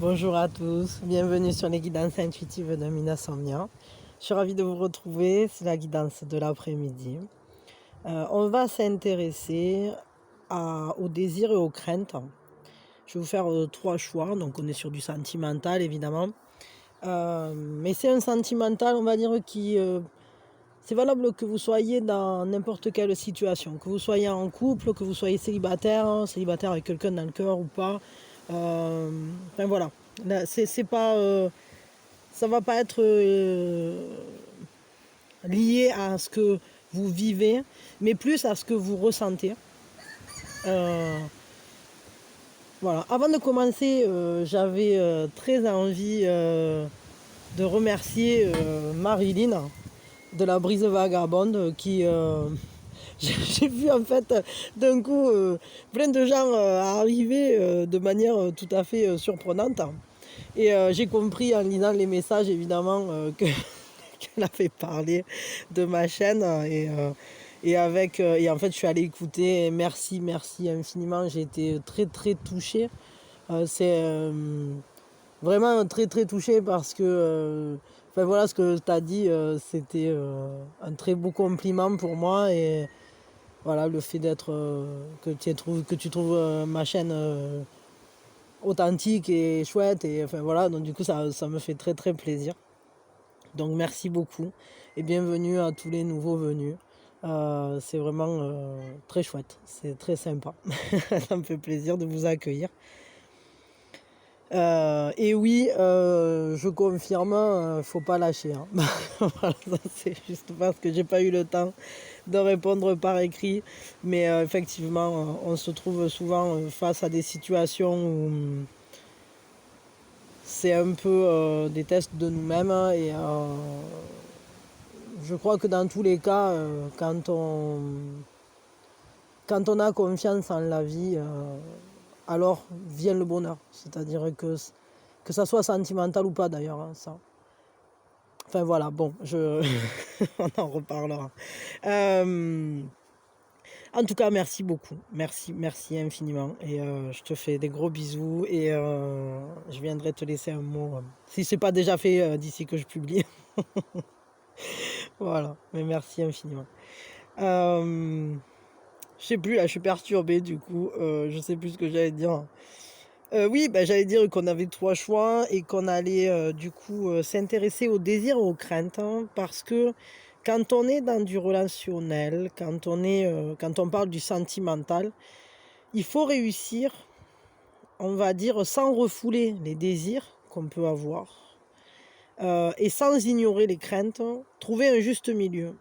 Bonjour à tous, bienvenue sur les guidances intuitives de Mina Somnia. Je suis ravie de vous retrouver, c'est la guidance de l'après-midi. On va s'intéresser au désir et aux craintes. Je vais vous faire 3 choix, donc on est sur du sentimental évidemment. Mais c'est un sentimental, on va dire, qui... c'est valable que vous soyez dans n'importe quelle situation, que vous soyez en couple, que vous soyez célibataire avec quelqu'un dans le cœur ou pas. Enfin voilà, là, c'est pas, ça va pas être lié à ce que vous vivez, mais plus à ce que vous ressentez. Voilà. Avant de commencer, j'avais très envie de remercier Marilyn de la Brise Vagabonde qui j'ai vu en fait d'un coup plein de gens arriver de manière tout à fait surprenante. Et j'ai compris en lisant les messages évidemment qu'elle avait parlé de ma chaîne et en fait je suis allée écouter. Merci infiniment, j'ai été très touchée. C'est vraiment très touchée parce que enfin voilà, ce que tu as dit, c'était un très beau compliment pour moi. Et voilà, le fait d'être que tu trouves ma chaîne authentique et chouette, et enfin voilà, donc du coup ça me fait très plaisir. Donc merci beaucoup et bienvenue à tous les nouveaux venus. C'est vraiment très chouette, c'est très sympa. Ça me fait plaisir de vous accueillir. Et oui, je confirme, faut pas lâcher, hein. Voilà, c'est juste parce que j'ai pas eu le temps de répondre par écrit, mais effectivement, on se trouve souvent face à des situations où c'est un peu des tests de nous-mêmes, et je crois que dans tous les cas, quand on a confiance en la vie, alors vient le bonheur. C'est-à-dire que ça soit sentimental ou pas d'ailleurs, hein, ça. Enfin voilà, bon, on en reparlera. En tout cas, merci beaucoup. Merci infiniment. Et je te fais des gros bisous. Et je viendrai te laisser un mot, si ce n'est pas déjà fait d'ici que je publie. Voilà, mais merci infiniment. Je sais plus, là, je suis perturbée du coup. Je sais plus ce que j'allais dire. Oui, j'allais dire qu'on avait 3 choix et qu'on allait du coup s'intéresser aux désirs et aux craintes, hein, parce que quand on est dans du relationnel, quand on parle du sentimental, il faut réussir, on va dire, sans refouler les désirs qu'on peut avoir et sans ignorer les craintes, trouver un juste milieu.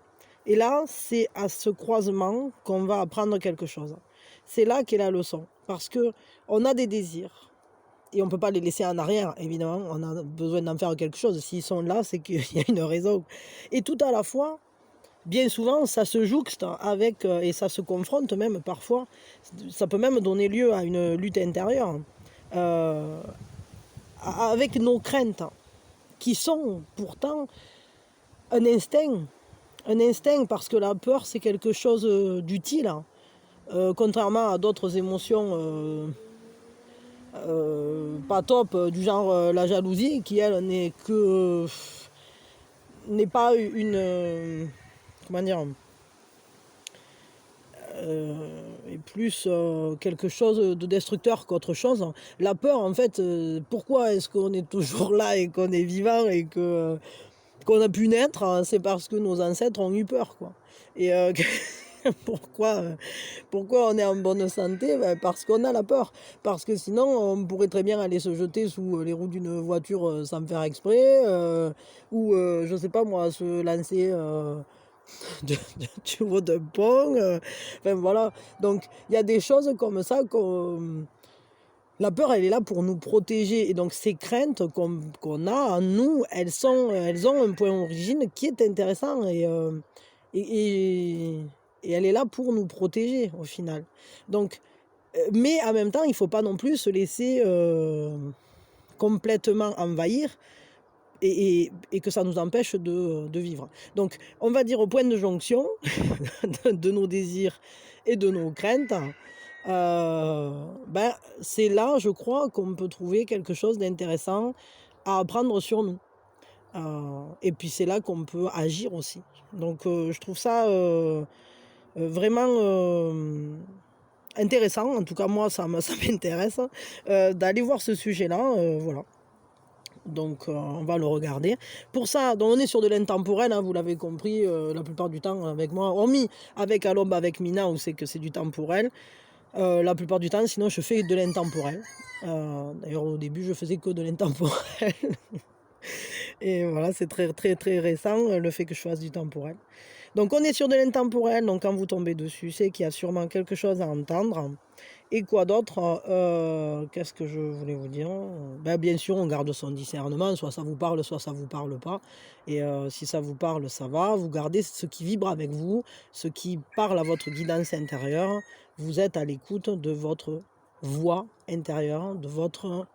Et là, c'est à ce croisement qu'on va apprendre quelque chose. C'est là qu'est la leçon, parce que on a des désirs. Et on ne peut pas les laisser en arrière, évidemment. On a besoin d'en faire quelque chose. S'ils sont là, c'est qu'il y a une raison. Et tout à la fois, bien souvent, ça se jouxte avec, et ça se confronte même parfois. Ça peut même donner lieu à une lutte intérieure avec nos craintes, qui sont pourtant un instinct. Un instinct, parce que la peur, c'est quelque chose d'utile. Contrairement à d'autres émotions pas top, du genre la jalousie, qui elle n'est pas une comment dire, est plus quelque chose de destructeur qu'autre chose. La peur, en fait, pourquoi est-ce qu'on est toujours là et qu'on est vivant et qu'on a pu naître, hein, c'est parce que nos ancêtres ont eu peur, quoi. Et pourquoi on est en bonne santé? Parce qu'on a la peur. Parce que sinon, on pourrait très bien aller se jeter sous les roues d'une voiture sans faire exprès, ou, je sais pas moi, se lancer du haut d'un pont. Enfin voilà. Donc, il y a des choses comme ça. La peur, elle est là pour nous protéger. Et donc, ces craintes qu'on a en nous, elles ont un point d'origine qui est intéressant. Et elle est là pour nous protéger, au final. Donc, mais en même temps, il ne faut pas non plus se laisser complètement envahir et que ça nous empêche de vivre. Donc, on va dire au point de jonction de nos désirs et de nos craintes, ben, c'est là, je crois, qu'on peut trouver quelque chose d'intéressant à apprendre sur nous. Et puis c'est là qu'on peut agir aussi. Donc je trouve ça vraiment intéressant. En tout cas, moi, ça m'intéresse d'aller voir ce sujet-là. Voilà. Donc on va le regarder. Pour ça, donc, on est sur de l'intemporel, hein, vous l'avez compris, la plupart du temps avec moi, hormis avec Alomba, avec Mina, où c'est que c'est du temporel. La plupart du temps, sinon je fais de l'intemporel. D'ailleurs au début je faisais que de l'intemporel. Et voilà, c'est très très très récent le fait que je fasse du temporel. Donc on est sur de l'intemporel, donc quand vous tombez dessus, c'est qu'il y a sûrement quelque chose à entendre. Et quoi d'autre? Qu'est-ce que je voulais vous dire? Ben, bien sûr, on garde son discernement, soit ça vous parle, soit ça vous parle pas. Et si ça vous parle, ça va. Vous gardez ce qui vibre avec vous, ce qui parle à votre guidance intérieure. Vous êtes à l'écoute de votre voix intérieure, de votre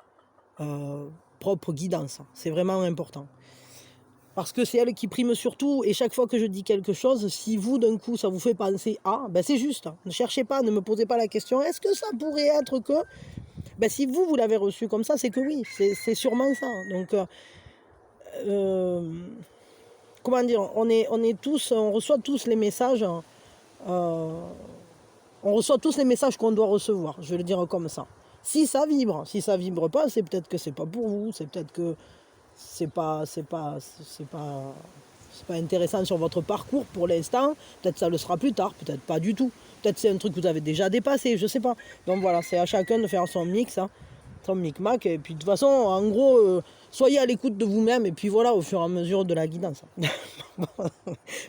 propre guidance. C'est vraiment important. Parce que c'est elle qui prime surtout, et chaque fois que je dis quelque chose, si vous d'un coup ça vous fait penser à, ben c'est juste. Ne cherchez pas, ne me posez pas la question, est-ce que ça pourrait être que... Ben si vous l'avez reçu comme ça, c'est que oui, c'est sûrement ça. Donc, comment dire, on est tous, on reçoit tous les messages, on reçoit tous les messages qu'on doit recevoir, je vais le dire comme ça. Si ça vibre pas, c'est peut-être que c'est pas pour vous, c'est peut-être que c'est pas intéressant sur votre parcours pour l'instant. Peut-être ça le sera plus tard, peut-être pas du tout. Peut-être c'est un truc que vous avez déjà dépassé, je sais pas. Donc voilà, c'est à chacun de faire son mix, hein, son micmac. Et puis de toute façon, en gros, soyez à l'écoute de vous-même. Et puis voilà, au fur et à mesure de la guidance.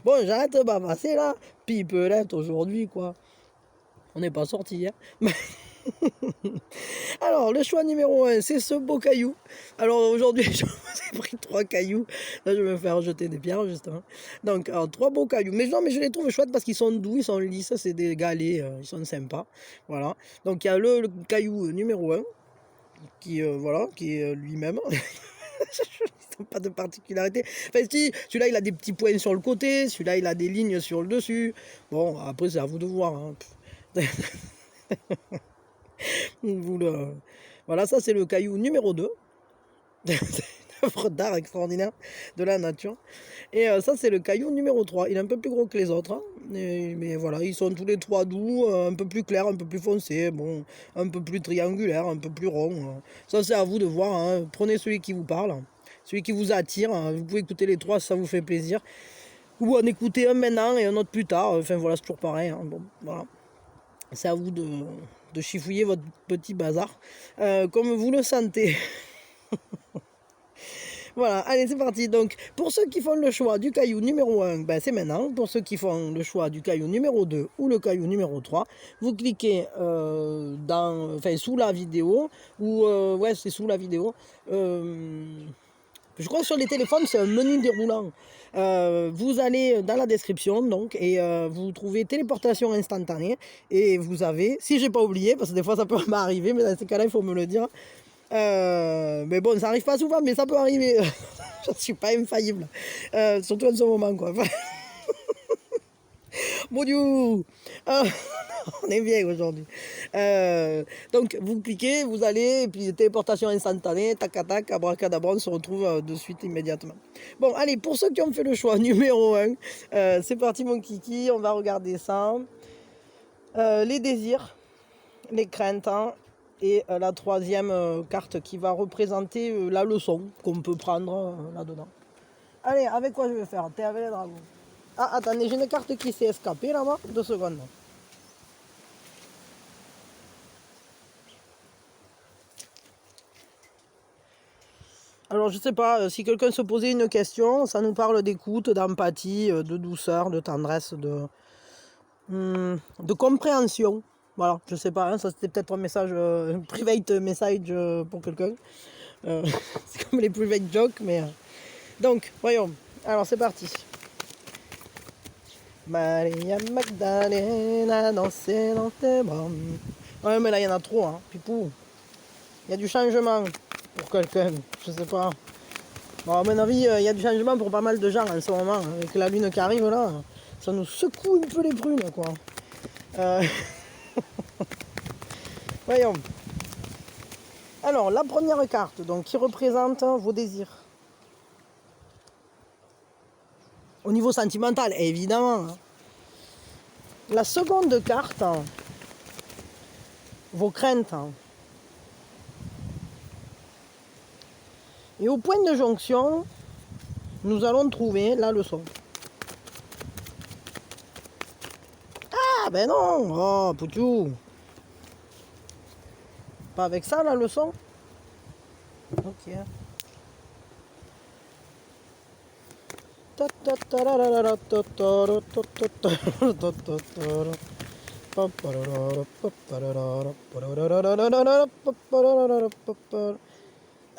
Bon, j'arrête de bavasser là. Pipelette aujourd'hui, quoi. On n'est pas sorti, hein. Alors, le choix numéro 1, c'est ce beau caillou. Alors, aujourd'hui, je vous ai pris 3 cailloux. Là, je vais me faire jeter des pierres, justement. Donc, 3 beaux cailloux. Mais non, mais je les trouve chouettes parce qu'ils sont doux, ils sont lisses, c'est des galets, ils sont sympas. Voilà. Donc, il y a le caillou numéro 1, qui, voilà, qui est lui-même. Ils n'ont pas de particularité. Enfin, si, celui-là, il a des petits points sur le côté. Celui-là, il a des lignes sur le dessus. Bon, après, c'est à vous de voir, hein. Voilà, ça c'est le caillou numéro 2. C'est une œuvre d'art extraordinaire de la nature. Et ça c'est le caillou numéro 3. Il est un peu plus gros que les autres, hein. Mais voilà, ils sont tous les 3 doux, un peu plus clairs, un peu plus foncés, bon, un peu plus triangulaires, un peu plus ronds. Ça c'est à vous de voir, hein. Prenez celui qui vous parle, celui qui vous attire, hein. Vous pouvez écouter les 3 si ça vous fait plaisir. Ou en écouter un maintenant et un autre plus tard. Enfin voilà, c'est toujours pareil, hein. Bon, voilà. C'est à vous de chifouiller votre petit bazar comme vous le sentez. Voilà, allez, c'est parti. Donc, pour ceux qui font le choix du caillou numéro 1, ben, c'est maintenant. Pour ceux qui font le choix du caillou numéro 2 ou le caillou numéro 3, vous cliquez sous la vidéo, ou ouais, c'est sous la vidéo. Je crois que sur les téléphones, c'est un menu déroulant. Vous allez dans la description, donc, et vous trouvez téléportation instantanée. Et vous avez, si j'ai pas oublié, parce que des fois ça peut m'arriver, mais dans ces cas-là, il faut me le dire. Mais bon, ça arrive pas souvent, mais ça peut arriver. Je suis pas infaillible. Surtout en ce moment, quoi. Mon Dieu, on est bien aujourd'hui. Donc, vous cliquez, vous allez, et puis téléportation instantanée, tac, tac, abracadabra, on se retrouve de suite immédiatement. Bon, allez, pour ceux qui ont fait le choix numéro 1, c'est parti, mon kiki, on va regarder ça. Les désirs, les craintes, hein, et la troisième carte qui va représenter la leçon qu'on peut prendre là-dedans. Allez, avec quoi je vais faire? T'es avec les dragons. Ah, attendez, j'ai une carte qui s'est escapée là-bas. 2 secondes. Alors, je sais pas, si quelqu'un se posait une question, ça nous parle d'écoute, d'empathie, de douceur, de tendresse, de compréhension. Voilà, je sais pas, hein, ça c'était peut-être un message, private message pour quelqu'un. C'est comme les private jokes, mais... Donc, voyons. Alors, c'est parti. Maria Magdalena dansait dans tes bras. Ouais, mais là, il y en a trop, hein, pipou. Il y a du changement pour quelqu'un, je sais pas. Bon, à mon avis, il y a du changement pour pas mal de gens en ce moment. Avec la lune qui arrive là, ça nous secoue un peu les prunes, quoi. Voyons. Alors, la première carte, donc, qui représente vos désirs. Au niveau sentimental, évidemment. La seconde carte, vos craintes. Et au point de jonction, nous allons trouver la leçon. Ah ben non, oh Poutou. Pas avec ça la leçon. Ok. Ah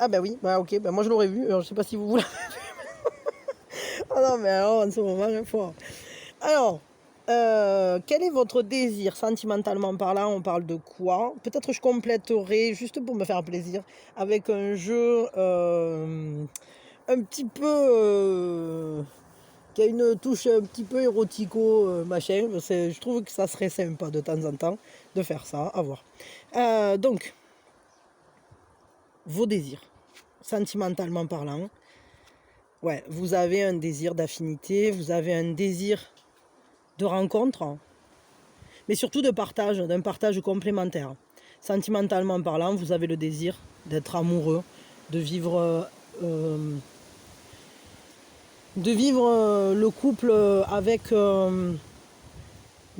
ben oui, bah ok, ben moi je l'aurais vu, alors, je sais pas si vous l'avez vu. Oh non mais alors, en ce moment c'est fort. Alors, quel est votre désir sentimentalement parlant? On parle de quoi? Peut-être je compléterai, juste pour me faire plaisir, avec un jeu un petit peu qui a une touche un petit peu érotico machin. Je trouve que ça serait sympa de temps en temps de faire ça, à voir. Donc, vos désirs, sentimentalement parlant. Ouais, vous avez un désir d'affinité, vous avez un désir de rencontre, mais surtout de partage, d'un partage complémentaire. Sentimentalement parlant, vous avez le désir d'être amoureux, de vivre, le couple avec, dans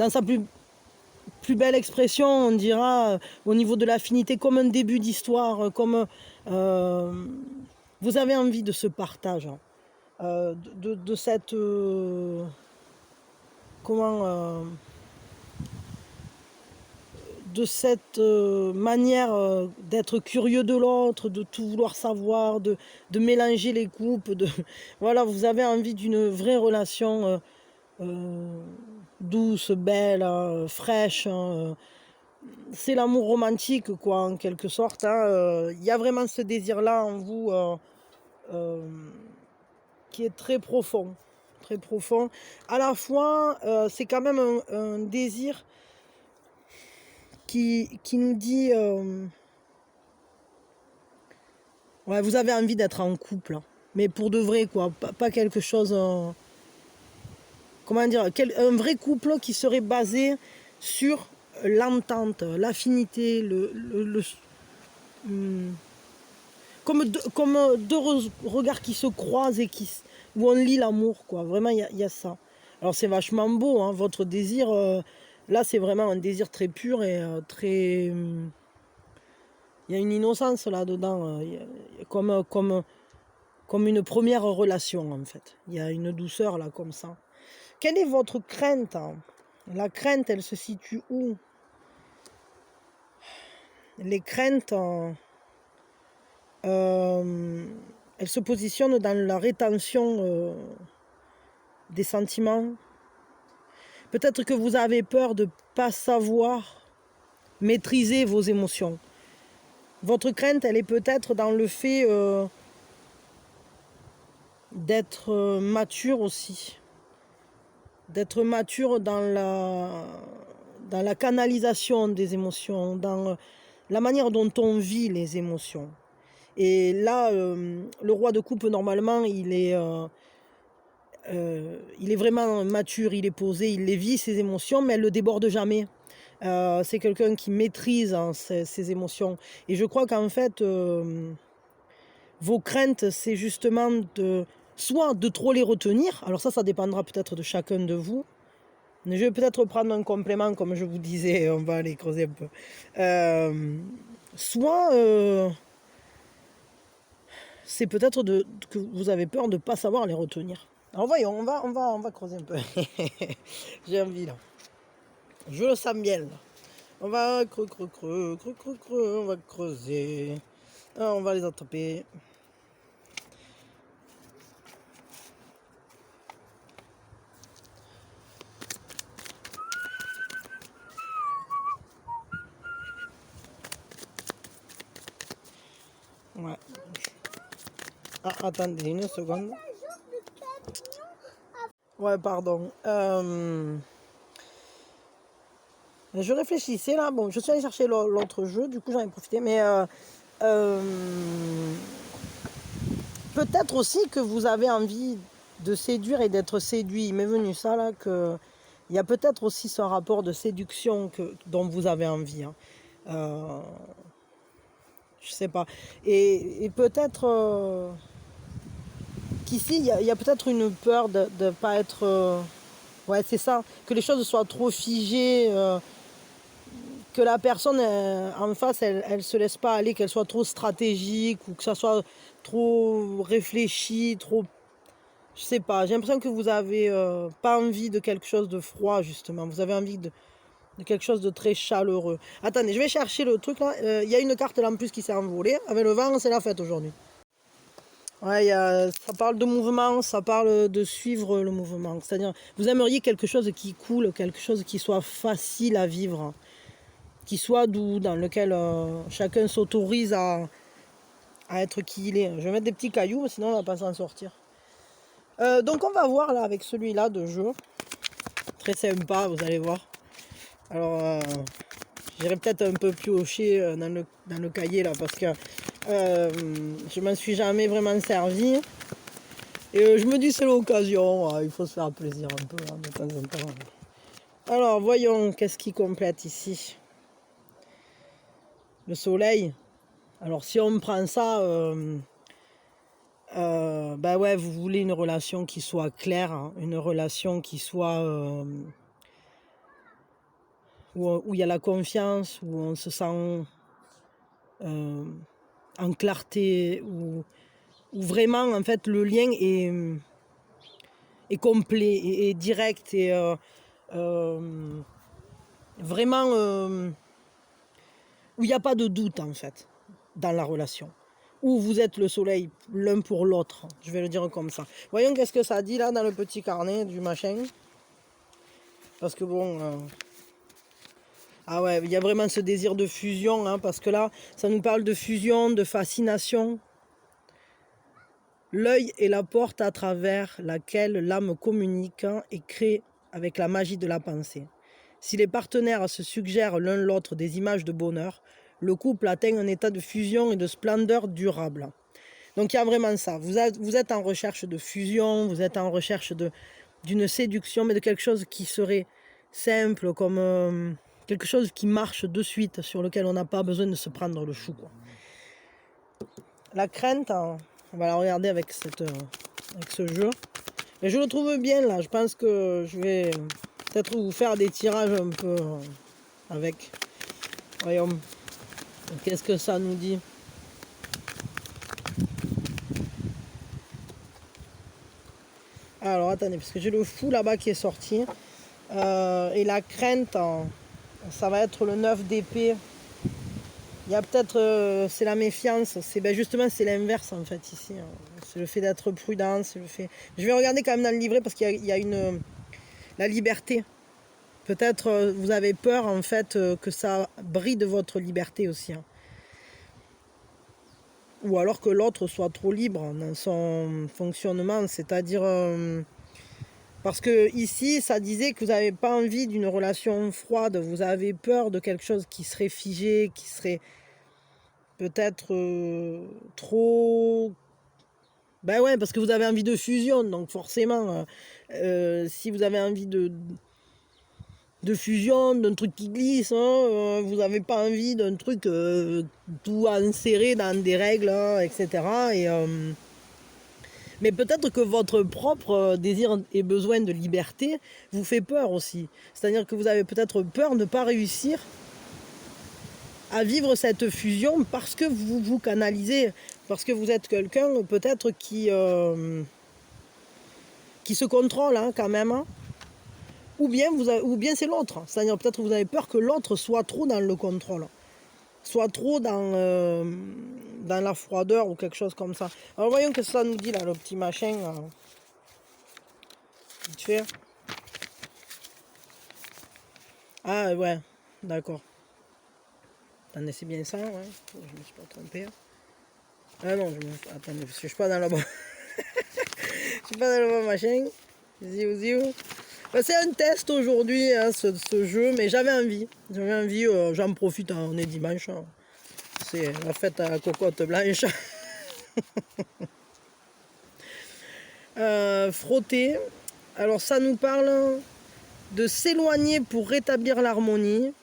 sa plus belle expression, on dira, au niveau de l'affinité, comme un début d'histoire, comme vous avez envie de ce partage, de cette comment de cette manière d'être curieux de l'autre, de tout vouloir savoir, de mélanger les coupes, voilà, vous avez envie d'une vraie relation douce, belle, fraîche, hein, c'est l'amour romantique, quoi, en quelque sorte, hein. Y a vraiment ce désir-là en vous qui est très profond, très profond. À la fois, c'est quand même un désir qui nous dit ouais, vous avez envie d'être en couple, hein, mais pour de vrai, quoi, pas quelque chose comment dire, un vrai couple qui serait basé sur l'entente, l'affinité, comme deux regards qui se croisent et où on lit l'amour, quoi. Vraiment, il y a ça. Alors c'est vachement beau, hein, votre désir. Là, c'est vraiment un désir très pur et très. Il y a une innocence là-dedans, comme une première relation, en fait. Il y a une douceur là, comme ça. Quelle est votre crainte, hein? La crainte, elle se situe où? Les craintes, elles se positionnent dans la rétention des sentiments. Peut-être que vous avez peur de ne pas savoir maîtriser vos émotions. Votre crainte, elle est peut-être dans le fait d'être mature aussi. D'être mature dans la canalisation des émotions, dans la manière dont on vit les émotions. Et là, le roi de coupe, normalement, il est vraiment mature, il est posé, il les vit, ses émotions, mais elle ne le déborde jamais. C'est quelqu'un qui maîtrise, hein, ses émotions. Et je crois qu'en fait, vos craintes, c'est justement soit de trop les retenir, alors ça dépendra peut-être de chacun de vous. Je vais peut-être prendre un complément, comme je vous disais, on va aller creuser un peu. Soit c'est peut-être que vous avez peur de ne pas savoir les retenir. Alors voyons, on va creuser un peu. J'ai envie là. Je le sens bien là. On va on va creuser. Ah, on va les attraper. Ouais. Ah, attendez une seconde. Ouais, pardon. Je réfléchissais là, bon, je suis allée chercher l'autre jeu, du coup j'en ai profité, mais euh, peut-être aussi que vous avez envie de séduire et d'être séduit. Il m'est venu ça là, que il y a peut-être aussi ce rapport de séduction dont vous avez envie. Hein. Euh, je sais pas. Et peut-être qu'ici, il y a peut-être une peur de ne pas être... ouais, c'est ça. Que les choses soient trop figées, que la personne en face, elle se laisse pas aller, qu'elle soit trop stratégique ou que ça soit trop réfléchi, trop... Je sais pas, j'ai l'impression que vous avez pas envie de quelque chose de froid, justement. Vous avez envie de quelque chose de très chaleureux. Attendez, je vais chercher le truc là. Il y a une carte là en plus qui s'est envolée. Avec le vent, c'est la fête aujourd'hui. Ouais, ça parle de mouvement, ça parle de suivre le mouvement. C'est-à-dire, vous aimeriez quelque chose qui coule, quelque chose qui soit facile à vivre, qui soit doux, dans lequel chacun s'autorise à être qui il est. Je vais mettre des petits cailloux, sinon on va pas s'en sortir. Donc on va voir là avec celui-là de jeu. Très sympa, vous allez voir. Alors, j'irai peut-être un peu piocher dans le cahier là, parce que je m'en suis jamais vraiment servi. Et je me dis c'est l'occasion, il faut se faire plaisir un peu hein, de temps en temps. Alors voyons qu'est-ce qui complète ici. Le soleil. Alors si on prend ça, bah ouais, vous voulez une relation qui soit claire, hein, une relation qui soit où il y a la confiance, où on se sent en clarté, où vraiment en fait le lien est complet et direct et vraiment où il n'y a pas de doute en fait dans la relation. Où vous êtes le soleil l'un pour l'autre, je vais le dire comme ça. Voyons qu'est-ce que ça dit là dans le petit carnet du machin. Parce que bon... ah ouais, il y a vraiment ce désir de fusion, hein, parce que là, ça nous parle de fusion, de fascination. L'œil est la porte à travers laquelle l'âme communique et crée avec la magie de la pensée. Si les partenaires se suggèrent l'un l'autre des images de bonheur, le couple atteint un état de fusion et de splendeur durable. Donc il y a vraiment ça. Vous êtes en recherche de fusion, vous êtes en recherche d'une séduction, mais de quelque chose qui serait simple, comme quelque chose qui marche de suite, sur lequel on n'a pas besoin de se prendre le chou, quoi. La crainte, hein, on va la regarder avec ce jeu. Mais je le trouve bien là, je pense que je vais peut-être vous faire des tirages un peu avec. Voyons, qu'est-ce que ça nous dit? Alors attendez, parce que j'ai le fou là-bas qui est sorti. Et la crainte, ça va être le 9 d'épée. Il y a peut-être, c'est la méfiance, justement c'est l'inverse en fait ici. Hein. C'est le fait d'être prudent, c'est le fait... Je vais regarder quand même dans le livret parce qu'il y a la liberté. Peut-être vous avez peur en fait que ça bride votre liberté aussi. Hein. Ou alors que l'autre soit trop libre dans son fonctionnement, c'est-à-dire... parce que ici, ça disait que vous n'avez pas envie d'une relation froide, vous avez peur de quelque chose qui serait figé, qui serait peut-être trop... Ben ouais, parce que vous avez envie de fusion, donc forcément, si vous avez envie de fusion, d'un truc qui glisse, hein, vous n'avez pas envie d'un truc tout enserré dans des règles, hein, etc. Mais peut-être que votre propre désir et besoin de liberté vous fait peur aussi. C'est-à-dire que vous avez peut-être peur de ne pas réussir à vivre cette fusion parce que vous vous canalisez, parce que vous êtes quelqu'un peut-être qui se contrôle hein, quand même. Hein. Ou bien c'est l'autre. C'est-à-dire peut-être que vous avez peur que l'autre soit trop dans le contrôle, soit trop dans la froideur ou quelque chose comme ça. Alors voyons que ça nous dit là, le petit machin. Vite fait. Ah ouais, d'accord. Attendez, c'est bien ça, ouais. Je me suis pas trompé. Ah non, attendez, parce que je suis pas dans le bon. Je suis pas dans le bon machin. Ziou ziou. Ben, c'est un test aujourd'hui, hein, ce jeu, mais j'avais envie. J'en profite, hein, on est dimanche. Hein. C'est la fête à la cocotte blanche. Frotter. Alors ça nous parle de s'éloigner pour rétablir l'harmonie.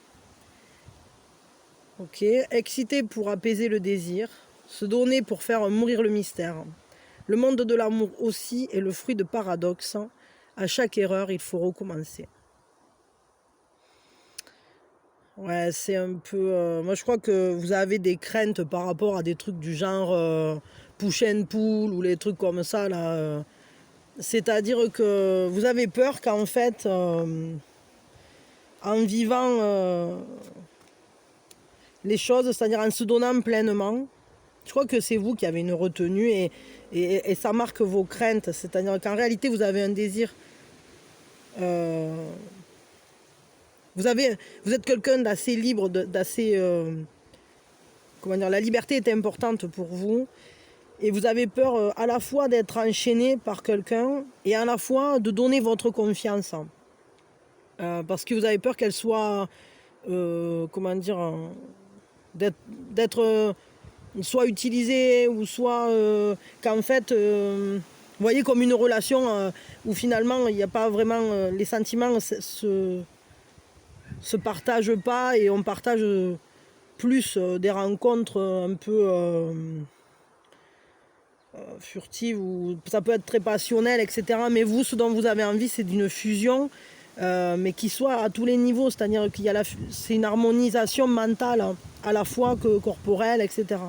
Ok. Exciter pour apaiser le désir. Se donner pour faire mourir le mystère. Le monde de l'amour aussi est le fruit de paradoxes. À chaque erreur, il faut recommencer. Ouais, c'est un peu... moi, je crois que vous avez des craintes par rapport à des trucs du genre push and pull ou les trucs comme ça, là. C'est-à-dire que vous avez peur qu'en fait, en vivant les choses, c'est-à-dire en se donnant pleinement, je crois que c'est vous qui avez une retenue et ça marque vos craintes. C'est-à-dire qu'en réalité, vous avez un désir... vous êtes quelqu'un d'assez libre, d'assez... comment dire, la liberté est importante pour vous. Et vous avez peur à la fois d'être enchaîné par quelqu'un et à la fois de donner votre confiance. Parce que vous avez peur qu'elle soit... comment dire... d'être soit utilisée ou soit... qu'en fait... vous voyez, comme une relation où finalement il n'y a pas vraiment... les sentiments se partagent pas et on partage plus des rencontres un peu furtives ou ça peut être très passionnel, etc. Mais vous, ce dont vous avez envie, c'est d'une fusion, mais qui soit à tous les niveaux, c'est-à-dire qu'il y a c'est une harmonisation mentale hein, à la fois que corporelle, etc.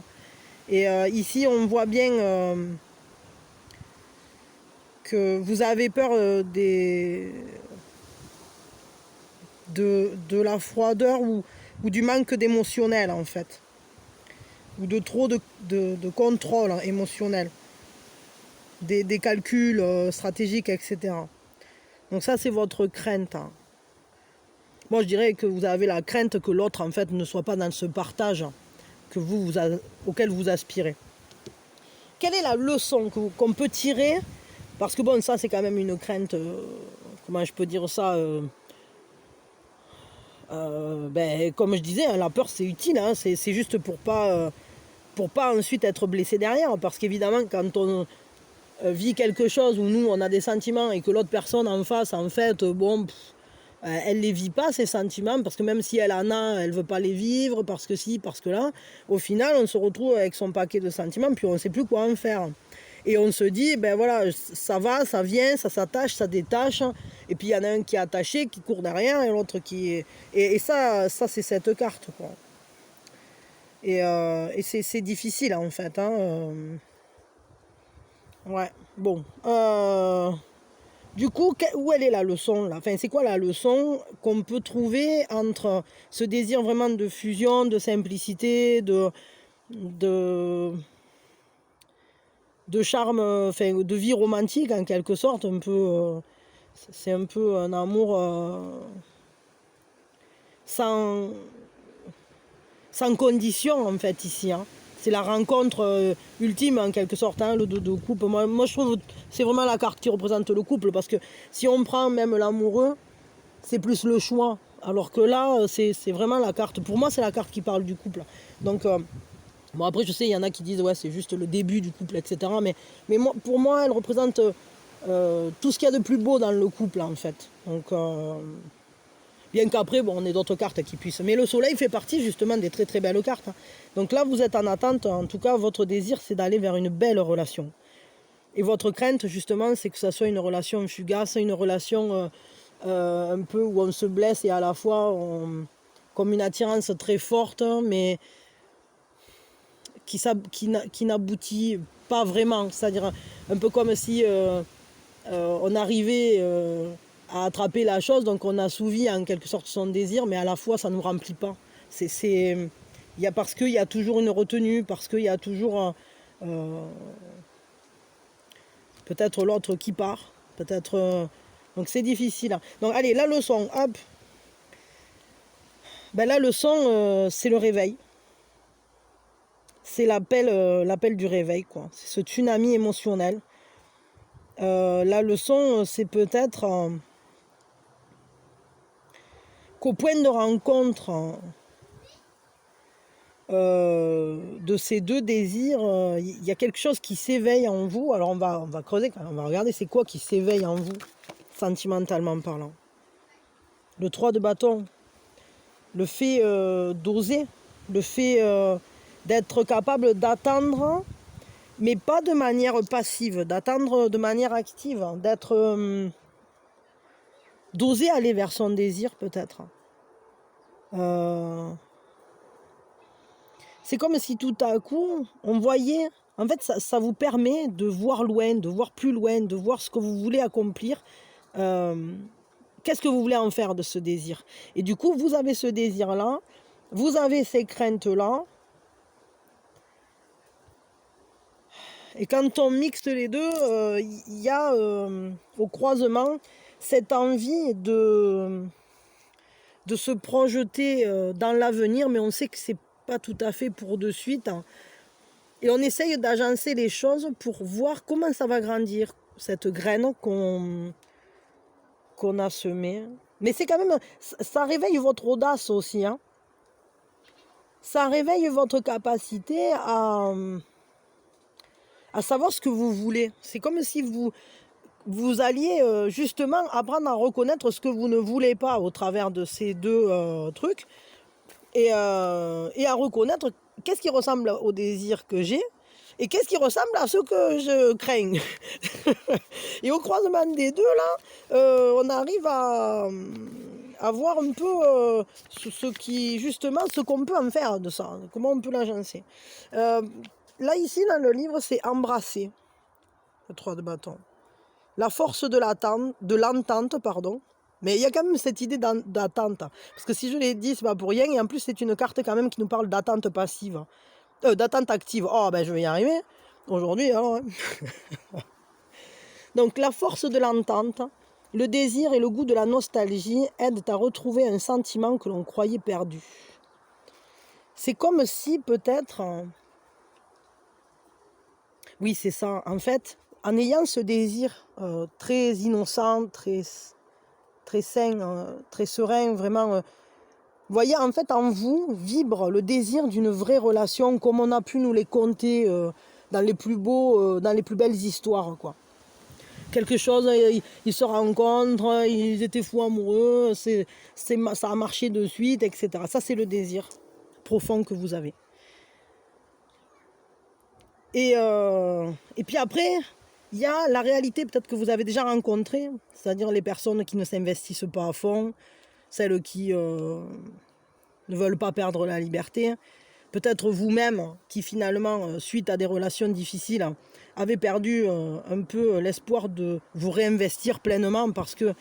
Et ici, on voit bien que vous avez peur de la froideur ou du manque d'émotionnel en fait, ou de trop de contrôle émotionnel, des calculs stratégiques, etc. Donc ça c'est votre crainte. Hein. Moi je dirais que vous avez la crainte que l'autre en fait ne soit pas dans ce partage que auquel vous aspirez. Quelle est la leçon qu'on peut tirer? Parce que bon, ça c'est quand même une crainte, comment je peux dire ça ben, comme je disais, hein, la peur c'est utile, hein, c'est juste pour pas ensuite être blessé derrière. Parce qu'évidemment, quand on vit quelque chose où nous on a des sentiments et que l'autre personne en face, en fait, elle les vit pas ces sentiments, parce que même si elle en a, elle veut pas les vivre, parce que si, parce que là, au final, on se retrouve avec son paquet de sentiments, puis on sait plus quoi en faire. Et on se dit, ben voilà, ça va, ça vient, ça s'attache, ça détache. Et puis il y en a un qui est attaché, qui court derrière, et l'autre qui est... Et ça c'est cette carte, quoi. Et c'est difficile, en fait. Hein. Ouais, bon. Du coup, où elle est la leçon, là? Enfin, c'est quoi la leçon qu'on peut trouver entre ce désir vraiment de fusion, de simplicité, de charme, enfin de vie romantique en quelque sorte, un peu, c'est un peu un amour sans condition en fait ici. Hein. C'est la rencontre ultime en quelque sorte, hein, le de couple. Moi je trouve que c'est vraiment la carte qui représente le couple, parce que si on prend même l'amoureux, c'est plus le choix. Alors que là, c'est vraiment la carte. Pour moi, c'est la carte qui parle du couple. Donc bon, après, je sais, il y en a qui disent, ouais, c'est juste le début du couple, etc. Mais moi, pour moi, elle représente tout ce qu'il y a de plus beau dans le couple, en fait. Donc, bien qu'après, bon, on ait d'autres cartes qui puissent. Mais le soleil fait partie, justement, des très, très belles cartes. Hein. Donc là, vous êtes en attente. En tout cas, votre désir, c'est d'aller vers une belle relation. Et votre crainte, justement, c'est que ça soit une relation fugace, une relation un peu où on se blesse et à la fois, comme une attirance très forte, mais... qui n'aboutit pas vraiment. C'est-à-dire un peu comme si on arrivait à attraper la chose, donc on assouvit en quelque sorte son désir, mais à la fois ça ne nous remplit pas. Parce qu'il y a toujours une retenue, parce qu'il y a toujours peut-être l'autre qui part, peut-être... donc c'est difficile. Hein. Donc allez, la leçon, hop. Ben, la leçon, c'est le réveil. C'est l'appel du réveil, quoi. C'est ce tsunami émotionnel. La leçon, c'est peut-être qu'au point de rencontre de ces deux désirs, il y a quelque chose qui s'éveille en vous. Alors on va creuser, on va regarder c'est quoi qui s'éveille en vous, sentimentalement parlant. Le 3 de bâton, le fait d'oser, le fait d'être capable d'attendre, mais pas de manière passive, d'attendre de manière active, d'oser aller vers son désir peut-être. C'est comme si tout à coup, on voyait, en fait ça vous permet de voir loin, de voir plus loin, de voir ce que vous voulez accomplir. Qu'est-ce que vous voulez en faire de ce désir? Et du coup, vous avez ce désir-là, vous avez ces craintes-là. Et quand on mixe les deux, il y a au croisement cette envie de se projeter dans l'avenir, mais on sait que c'est pas tout à fait pour de suite. Hein. Et on essaye d'agencer les choses pour voir comment ça va grandir, cette graine qu'on a semée. Mais c'est quand même, ça réveille votre audace aussi. Hein. Ça réveille votre capacité à savoir ce que vous voulez. C'est comme si vous alliez justement apprendre à reconnaître ce que vous ne voulez pas au travers de ces deux trucs et à reconnaître qu'est-ce qui ressemble au désir que j'ai et qu'est-ce qui ressemble à ce que je crains. Et au croisement des deux, là, on arrive à voir un peu ce qu'on peut en faire de ça, comment on peut l'agencer. Là, ici, dans le livre, c'est embrasser, le 3 de bâton. La force de l'entente, pardon. Mais il y a quand même cette idée d'attente. Parce que si je l'ai dit, c'est pas pour rien. Et en plus, c'est une carte quand même qui nous parle d'attente passive. D'attente active. Oh, ben je vais y arriver. Aujourd'hui, alors. Hein. Donc, la force de l'entente, le désir et le goût de la nostalgie aident à retrouver un sentiment que l'on croyait perdu. C'est comme si, peut-être... Oui, c'est ça. En fait, en ayant ce désir très innocent, très sain, très serein, vraiment... vous voyez, en fait, en vous vibre le désir d'une vraie relation, comme on a pu nous les conter dans les plus belles histoires, quoi. Quelque chose, ils se rencontrent, ils étaient fous amoureux, ça a marché de suite, etc. Ça, c'est le désir profond que vous avez. Et puis après, il y a la réalité peut-être que vous avez déjà rencontrée, c'est-à-dire les personnes qui ne s'investissent pas à fond, celles qui ne veulent pas perdre la liberté. Peut-être vous-même qui finalement, suite à des relations difficiles, avez perdu un peu l'espoir de vous réinvestir pleinement parce que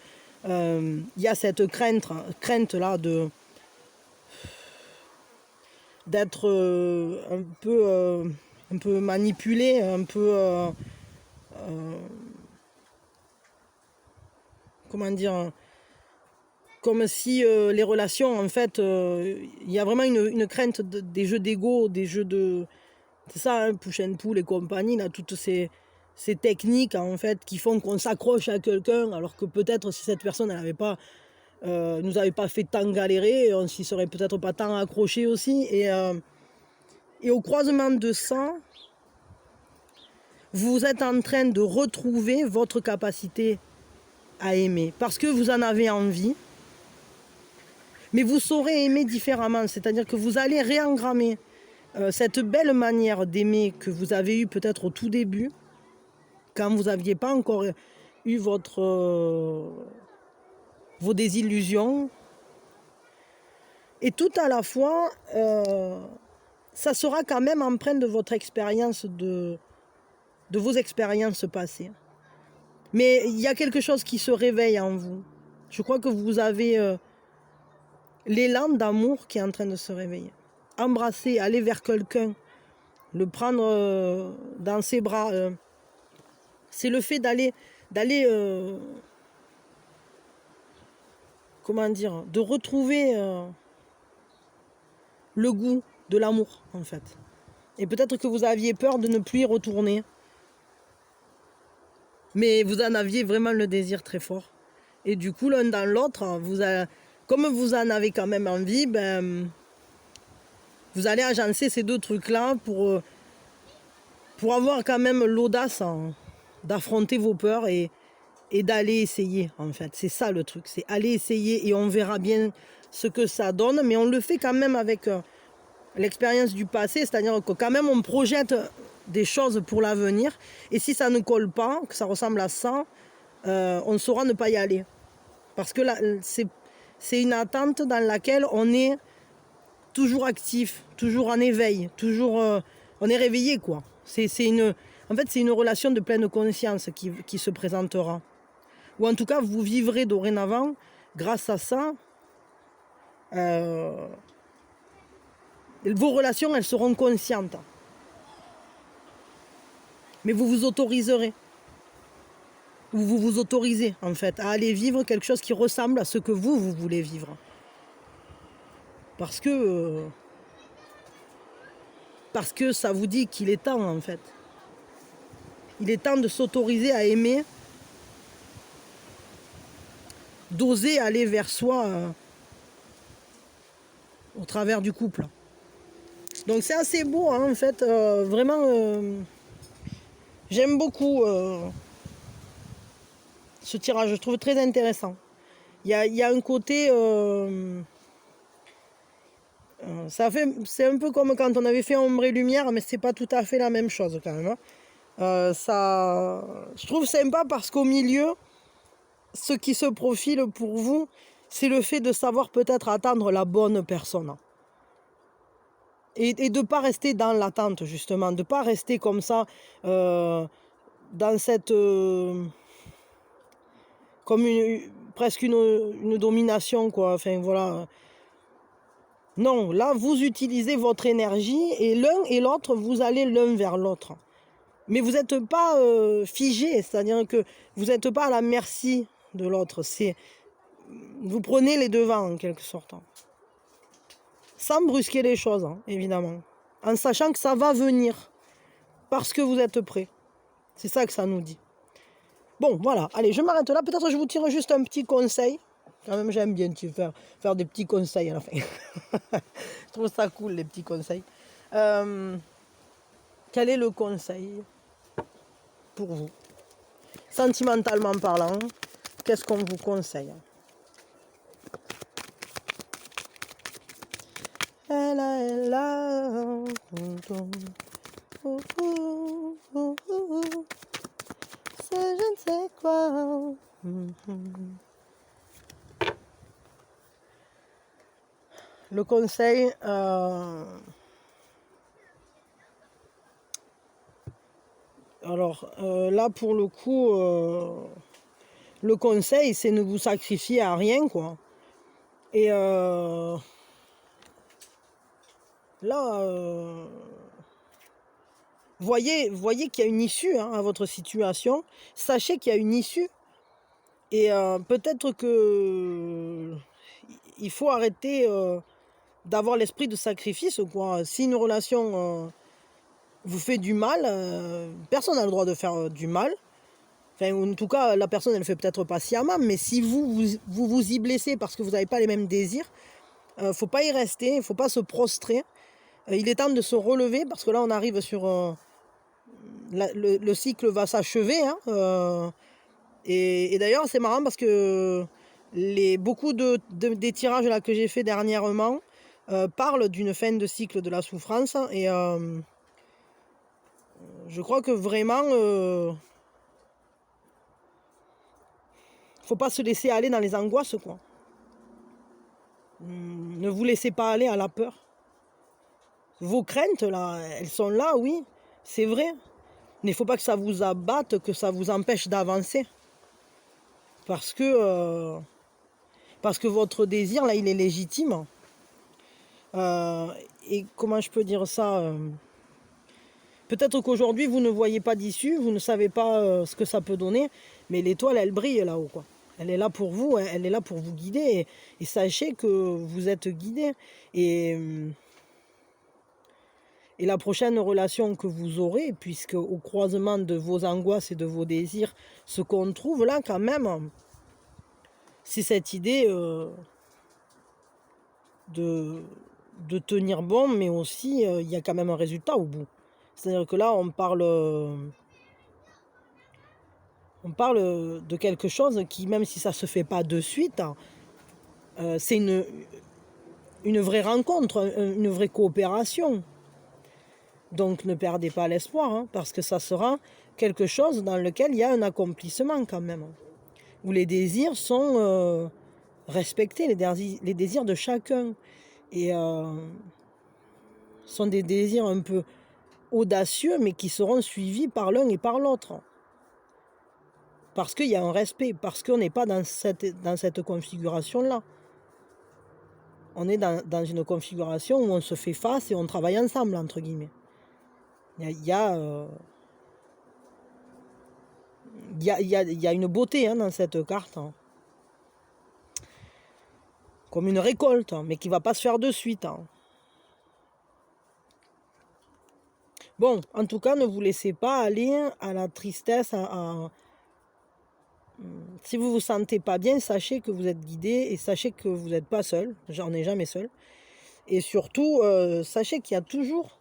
y a cette crainte là d'être un peu manipulé, un peu comment dire, comme si les relations, en fait, il y a vraiment une crainte des jeux d'ego, des jeux de... C'est ça, hein, push and pull et compagnie, là, toutes ces techniques, en fait, qui font qu'on s'accroche à quelqu'un, alors que peut-être si cette personne, elle nous avait pas fait tant galérer, on s'y serait peut-être pas tant accroché aussi. Et au croisement de ça, vous êtes en train de retrouver votre capacité à aimer, parce que vous en avez envie. Mais vous saurez aimer différemment, c'est-à-dire que vous allez réengrammer cette belle manière d'aimer que vous avez eue peut-être au tout début, quand vous n'aviez pas encore eu vos désillusions. Et tout à la fois, ça sera quand même empreint de votre expérience, de vos expériences passées. Mais il y a quelque chose qui se réveille en vous. Je crois que vous avez... l'élan d'amour qui est en train de se réveiller. Embrasser, aller vers quelqu'un, le prendre dans ses bras. C'est le fait d'aller comment dire, de retrouver le goût de l'amour, en fait. Et peut-être que vous aviez peur de ne plus y retourner. Mais vous en aviez vraiment le désir très fort. Et du coup, l'un dans l'autre, comme vous en avez quand même envie, ben, vous allez agencer ces deux trucs-là pour avoir quand même l'audace d'affronter vos peurs et d'aller essayer, en fait. C'est ça le truc, c'est aller essayer et on verra bien ce que ça donne, mais on le fait quand même avec l'expérience du passé, c'est-à-dire que quand même on projette des choses pour l'avenir, et si ça ne colle pas, que ça ressemble à ça, on saura ne pas y aller. Parce que là, c'est une attente dans laquelle on est toujours actif, toujours en éveil, toujours on est réveillé, quoi. En fait, c'est une relation de pleine conscience qui se présentera. Ou en tout cas, vous vivrez dorénavant, grâce à ça, vos relations, elles seront conscientes. Mais vous vous autoriserez. Ou vous vous autorisez, en fait, à aller vivre quelque chose qui ressemble à ce que vous voulez vivre. Parce que ça vous dit qu'il est temps, en fait. Il est temps de s'autoriser à aimer, d'oser aller vers soi au travers du couple. Donc c'est assez beau, hein, en fait. Vraiment, j'aime beaucoup ce tirage. Je trouve très intéressant. Il y a un côté... c'est un peu comme quand on avait fait Ombre et Lumière, mais c'est pas tout à fait la même chose quand même. Je trouve sympa parce qu'au milieu, ce qui se profile pour vous, c'est le fait de savoir peut-être attendre la bonne personne. Et de ne pas rester dans l'attente, justement, de ne pas rester comme ça, dans cette... comme presque une domination, quoi. Enfin, voilà. Non, là, vous utilisez votre énergie et l'un et l'autre, vous allez l'un vers l'autre. Mais vous n'êtes pas figé, c'est-à-dire que vous n'êtes pas à la merci de l'autre. Vous prenez les devants, en quelque sorte. Sans brusquer les choses, hein, évidemment. En sachant que ça va venir. Parce que vous êtes prêts. C'est ça que ça nous dit. Bon, voilà. Allez, je m'arrête là. Peut-être que je vous tire juste un petit conseil. Quand même, j'aime bien faire des petits conseils à la fin. Je trouve ça cool, les petits conseils. Quel est le conseil pour vous? Sentimentalement parlant, qu'est-ce qu'on vous conseille? C'est je ne sais quoi. Le conseil, alors là pour le coup, le conseil c'est ne vous sacrifier à rien, quoi. Et là, voyez qu'il y a une issue, hein, à votre situation. Sachez qu'il y a une issue. Et peut-être que il faut arrêter d'avoir l'esprit de sacrifice, quoi. Si une relation vous fait du mal, personne n'a le droit de faire du mal. Enfin, en tout cas, la personne, elle ne fait peut-être pas sciemment, mais si vous y blessez parce que vous n'avez pas les mêmes désirs, faut pas y rester, il ne faut pas se prostrer. Il est temps de se relever parce que là, on arrive sur... le cycle va s'achever. Hein, et d'ailleurs, c'est marrant parce que beaucoup des tirages là, que j'ai fait dernièrement parlent d'une fin de cycle de la souffrance. Et je crois que vraiment... faut pas se laisser aller dans les angoisses, quoi. Ne vous laissez pas aller à la peur. Vos craintes, là, elles sont là, oui, c'est vrai. Mais il ne faut pas que ça vous abatte, que ça vous empêche d'avancer. Parce que votre désir, là, il est légitime. Et comment je peux dire ça peut-être qu'aujourd'hui, vous ne voyez pas d'issue, vous ne savez pas ce que ça peut donner, mais l'étoile, elle brille là-haut, quoi. Elle est là pour vous, elle est là pour vous guider. Et sachez que vous êtes guidé. Et la prochaine relation que vous aurez, puisque au croisement de vos angoisses et de vos désirs, ce qu'on trouve là quand même, c'est cette idée de tenir bon, mais aussi il y a quand même un résultat au bout. C'est-à-dire que là, on parle de quelque chose qui, même si ça ne se fait pas de suite, c'est une vraie rencontre, une vraie coopération. Donc ne perdez pas l'espoir, hein, parce que ça sera quelque chose dans lequel il y a un accomplissement quand même, où les désirs sont respectés, les désirs de chacun. Et sont des désirs un peu audacieux, mais qui seront suivis par l'un et par l'autre. Parce qu'il y a un respect, parce qu'on n'est pas dans cette configuration-là. On est dans une configuration où on se fait face et on travaille ensemble, entre guillemets. Il y a une beauté dans cette carte. Comme une récolte, mais qui ne va pas se faire de suite. Bon, en tout cas, ne vous laissez pas aller à la tristesse. Si vous ne vous sentez pas bien, sachez que vous êtes guidé et sachez que vous n'êtes pas seul. J'en ai jamais seul. Et surtout, sachez qu'il y a toujours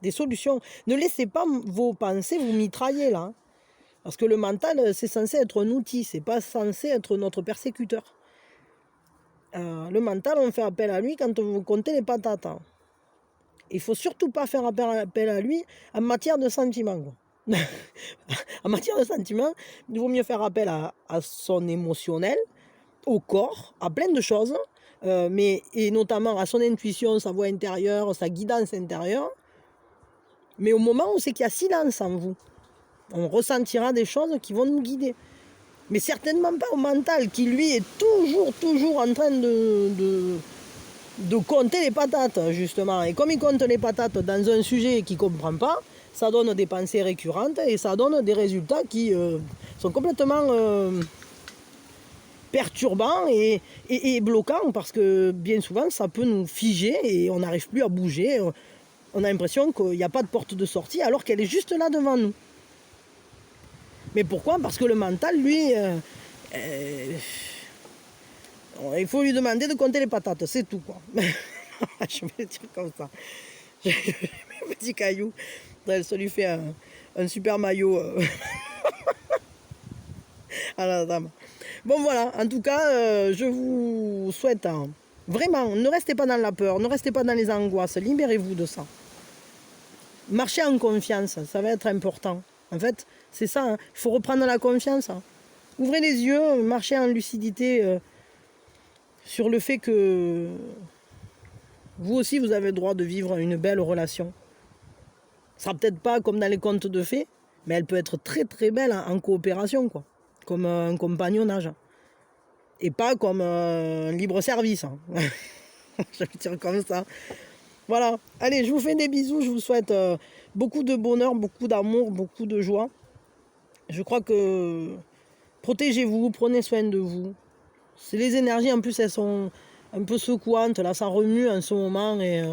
des solutions. Ne laissez pas vos pensées vous mitrailler là. Parce que le mental, c'est censé être un outil, c'est pas censé être notre persécuteur. Le mental, on fait appel à lui quand on veut compter les patates. Il ne faut surtout pas faire appel à lui en matière de sentiments. En matière de sentiments, il vaut mieux faire appel à son émotionnel, au corps, à plein de choses, et notamment à son intuition, sa voix intérieure, sa guidance intérieure. Mais au moment où c'est qu'il y a silence en vous, on ressentira des choses qui vont nous guider. Mais certainement pas au mental, qui lui est toujours en train de compter les patates, justement. Et comme il compte les patates dans un sujet qu'il ne comprend pas, ça donne des pensées récurrentes et ça donne des résultats qui sont complètement perturbants et bloquants, parce que bien souvent, ça peut nous figer et on n'arrive plus à bouger. On a l'impression qu'il n'y a pas de porte de sortie alors qu'elle est juste là devant nous. Mais pourquoi? Parce que le mental, lui, il faut lui demander de compter les patates, c'est tout, quoi. Je vais le dire comme ça. J'ai un petit caillou, ça lui fait un super maillot à la dame. Bon voilà, en tout cas, je vous souhaite vraiment, ne restez pas dans la peur, ne restez pas dans les angoisses, libérez-vous de ça. Marchez en confiance, ça va être important. En fait, c'est ça, hein. Il faut reprendre la confiance. Ouvrez les yeux, marchez en lucidité sur le fait que vous aussi, vous avez le droit de vivre une belle relation. Ça sera peut-être pas comme dans les contes de fées, mais elle peut être très très belle en coopération, quoi. Comme un compagnonnage. Et pas comme un libre service. Je vais dire comme ça. Voilà. Allez, je vous fais des bisous. Je vous souhaite beaucoup de bonheur, beaucoup d'amour, beaucoup de joie. Je crois que protégez-vous, prenez soin de vous. C'est les énergies, en plus, elles sont un peu secouantes. Là, ça remue en ce moment. Et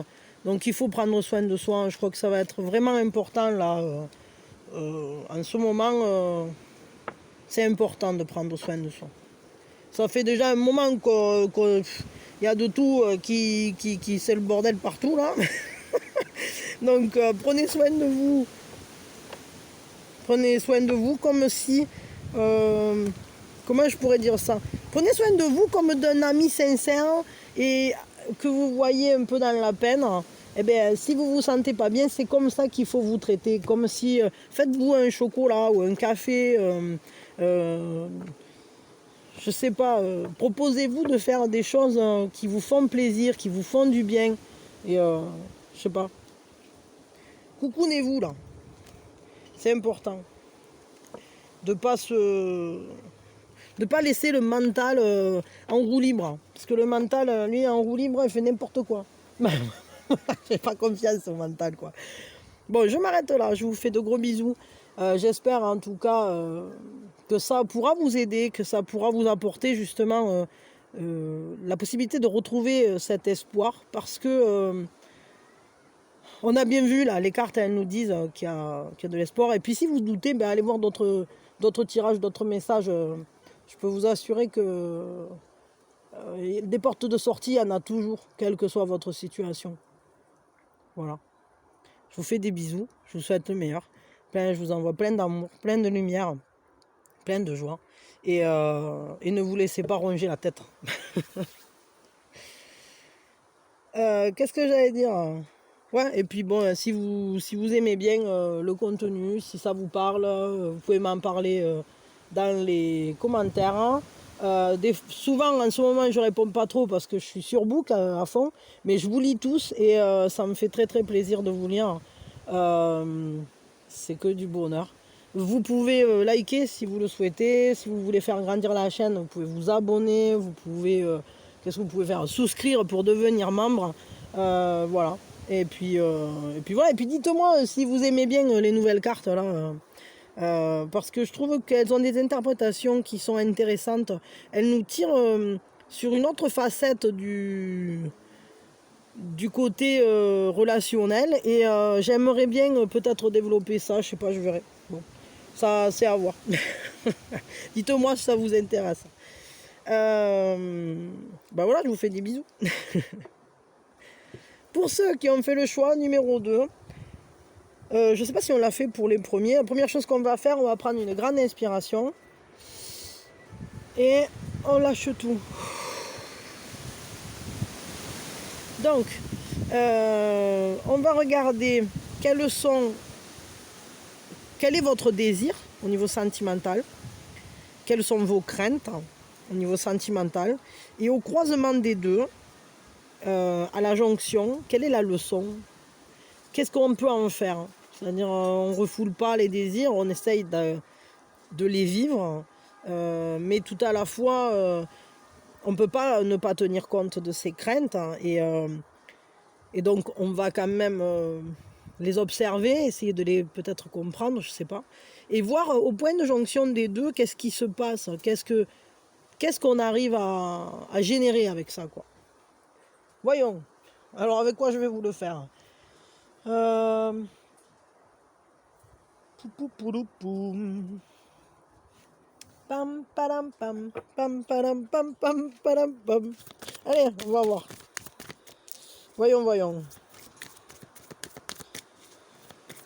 donc, il faut prendre soin de soi. Je crois que ça va être vraiment important, là. En ce moment, c'est important de prendre soin de soi. Ça fait déjà un moment qu'il y a de tout qui c'est le bordel partout, là. Donc, prenez soin de vous. Prenez soin de vous comme si... comment je pourrais dire ça? Prenez soin de vous comme d'un ami sincère et que vous voyez un peu dans la peine. Eh bien, si vous vous sentez pas bien, c'est comme ça qu'il faut vous traiter. Comme si... faites-vous un chocolat ou un café... je sais pas, proposez-vous de faire des choses qui vous font plaisir, qui vous font du bien. Et je sais pas. Coucounez-vous là. C'est important. De pas laisser le mental en roue libre. Parce que le mental, lui, en roue libre, il fait n'importe quoi. J'ai pas confiance au mental, quoi. Bon, je m'arrête là. Je vous fais de gros bisous. J'espère en tout cas que ça pourra vous aider, que ça pourra vous apporter justement la possibilité de retrouver cet espoir. Parce que on a bien vu, là, les cartes, elles nous disent qu'il y a de l'espoir. Et puis si vous doutez, ben, allez voir d'autres tirages, d'autres messages. Je peux vous assurer que Des portes de sortie, il y en a toujours, quelle que soit votre situation. Voilà. Je vous fais des bisous, je vous souhaite le meilleur. Je vous envoie plein d'amour, plein de lumière, plein de joie. Et ne vous laissez pas ronger la tête. Qu'est-ce que j'allais dire? Ouais, et puis bon, si vous aimez bien le contenu, si ça vous parle, vous pouvez m'en parler dans les commentaires. Hein. Souvent, en ce moment, je réponds pas trop parce que je suis sur book à fond, mais je vous lis tous et ça me fait très très plaisir de vous lire. C'est que du bonheur. Vous pouvez liker si vous le souhaitez. Si vous voulez faire grandir la chaîne, vous pouvez vous abonner. Vous pouvez, qu'est-ce que vous pouvez faire? Souscrire pour devenir membre. Voilà. Et puis voilà. Et puis dites-moi si vous aimez bien les nouvelles cartes là. Parce que je trouve qu'elles ont des interprétations qui sont intéressantes. Elles nous tirent sur une autre facette du côté relationnel et j'aimerais bien peut-être développer ça, je sais pas, je verrai. Bon, ça c'est à voir. Dites-moi si ça vous intéresse. Bah voilà, je vous fais des bisous. Pour ceux qui ont fait le choix numéro 2, je sais pas si on l'a fait pour les premiers. La première chose qu'on va faire, on va prendre une grande inspiration et on lâche tout. Donc, on va regarder quel est votre désir au niveau sentimental, quelles sont vos craintes au niveau sentimental, et au croisement des deux, à la jonction, quelle est la leçon? Qu'est-ce qu'on peut en faire? C'est-à-dire, on ne refoule pas les désirs, on essaye de les vivre, mais tout à la fois, on ne peut pas ne pas tenir compte de ses craintes, hein, et donc on va quand même les observer, essayer de les peut-être comprendre, je ne sais pas, et voir au point de jonction des deux, qu'est-ce qui se passe, qu'est-ce qu'on arrive à générer avec ça, quoi. Voyons. Alors avec quoi je vais vous le faire? Pam padam pam pam padam pam pam padam pam. Allez, on va voir. Voyons.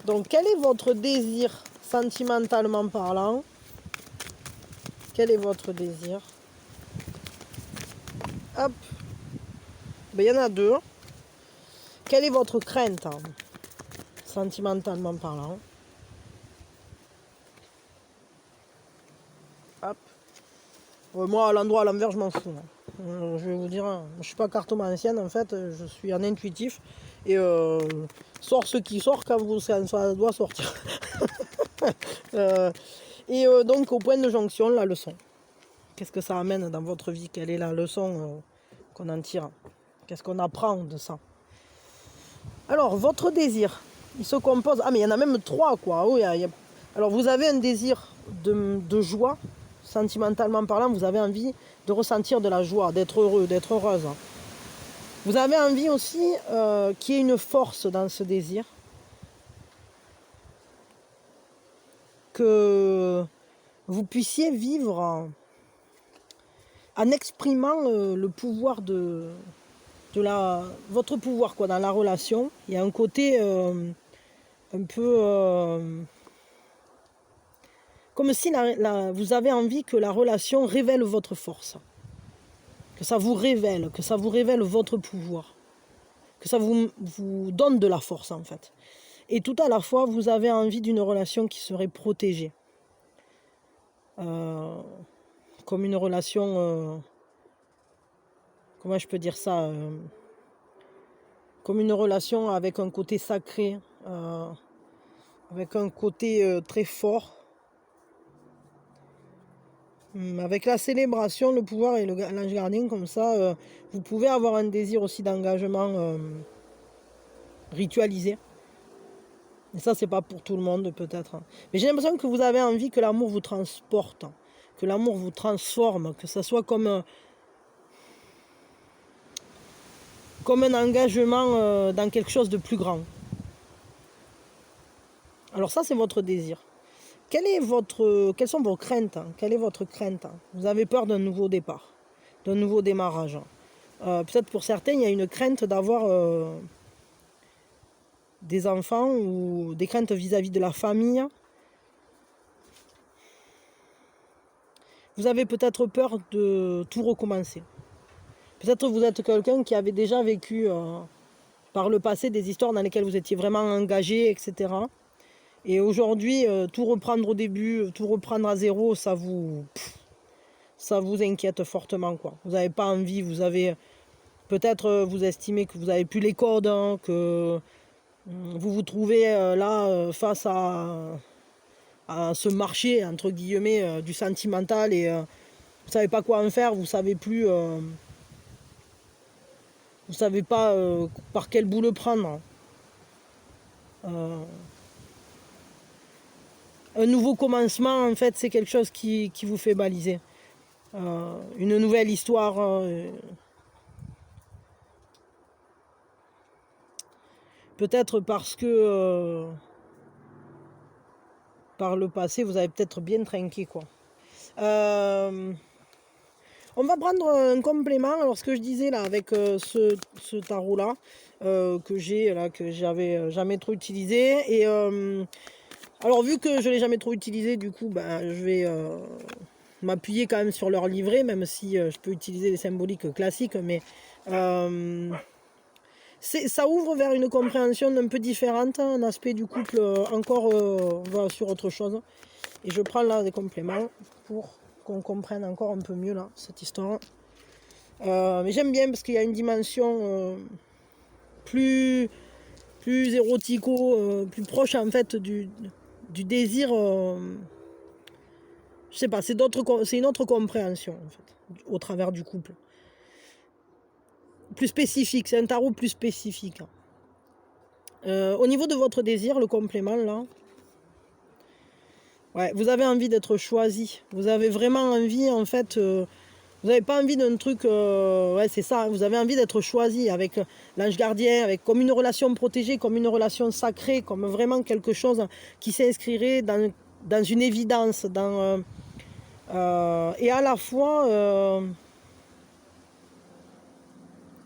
Donc quel est votre désir sentimentalement parlant? Quel est votre désir? Hop. Ben, il y en a deux. Quelle est votre crainte, hein, sentimentalement parlant? Hop. Moi, à l'endroit à l'envers, je m'en fous. Je vais vous dire, hein, je suis pas cartomancienne en fait, je suis un intuitif. Et sort ce qui sort quand ça doit sortir. Donc, au point de jonction, la leçon. Qu'est-ce que ça amène dans votre vie? Quelle est la leçon qu'on en tire? Qu'est-ce qu'on apprend de ça? Alors, votre désir, il se compose... Ah, mais il y en a même 3, quoi. Oh, Alors, vous avez un désir de joie, sentimentalement parlant, vous avez envie de ressentir de la joie, d'être heureux, d'être heureuse. Vous avez envie aussi qu'il y ait une force dans ce désir, que vous puissiez vivre en exprimant le pouvoir votre pouvoir, quoi, dans la relation. Il y a un côté un peu comme si vous avez envie que la relation révèle votre force, que ça vous révèle votre pouvoir, que ça vous donne de la force en fait. Et tout à la fois, vous avez envie d'une relation qui serait protégée, comme une relation, comment je peux dire ça, comme une relation avec un côté sacré, avec un côté très fort, avec la célébration, le pouvoir et l'ange gardien, comme ça, vous pouvez avoir un désir aussi d'engagement ritualisé. Et ça, c'est pas pour tout le monde, peut-être. Mais j'ai l'impression que vous avez envie que l'amour vous transporte, que l'amour vous transforme, que ça soit comme un engagement dans quelque chose de plus grand. Alors ça, c'est votre désir. Quelles sont vos craintes? Quelle est votre crainte? Vous avez peur d'un nouveau départ. d'un nouveau démarrage. Peut-être pour certains, il y a une crainte d'avoir des enfants ou des craintes vis-à-vis de la famille. Vous avez peut-être peur de tout recommencer. Peut-être vous êtes quelqu'un qui avait déjà vécu par le passé des histoires dans lesquelles vous étiez vraiment engagé, etc. Et aujourd'hui, tout reprendre au début, tout reprendre à zéro, ça vous inquiète fortement, quoi. Vous n'avez pas envie, vous avez peut-être vous estimez que vous n'avez plus les codes, hein, que vous vous trouvez là face à ce marché entre guillemets du sentimental et vous savez pas quoi en faire, vous savez plus, vous savez pas par quel bout le prendre. Un nouveau commencement, en fait, c'est quelque chose qui vous fait baliser. Une nouvelle histoire. Peut-être parce que par le passé, vous avez peut-être bien trinqué, quoi. On va prendre un complément. Alors, ce que je disais là avec ce tarot-là, que j'avais jamais trop utilisé. Et alors, vu que je l'ai jamais trop utilisé, du coup, je vais m'appuyer quand même sur leur livret, même si je peux utiliser les symboliques classiques, mais ça ouvre vers une compréhension un peu différente, un aspect du couple encore va sur autre chose. Et je prends là des compléments pour qu'on comprenne encore un peu mieux là cette histoire. Mais j'aime bien parce qu'il y a une dimension plus érotico, plus proche en fait du désir. Je sais pas, c'est une autre compréhension en fait, au travers du couple. Plus spécifique, c'est un tarot plus spécifique. Au niveau de votre désir, le complément là, ouais, vous avez envie d'être choisi. Vous avez vraiment envie en fait. Vous n'avez pas envie d'un truc, ouais c'est ça, vous avez envie d'être choisi avec l'ange gardien, avec comme une relation protégée, comme une relation sacrée, comme vraiment quelque chose qui s'inscrirait dans une évidence, et à la fois,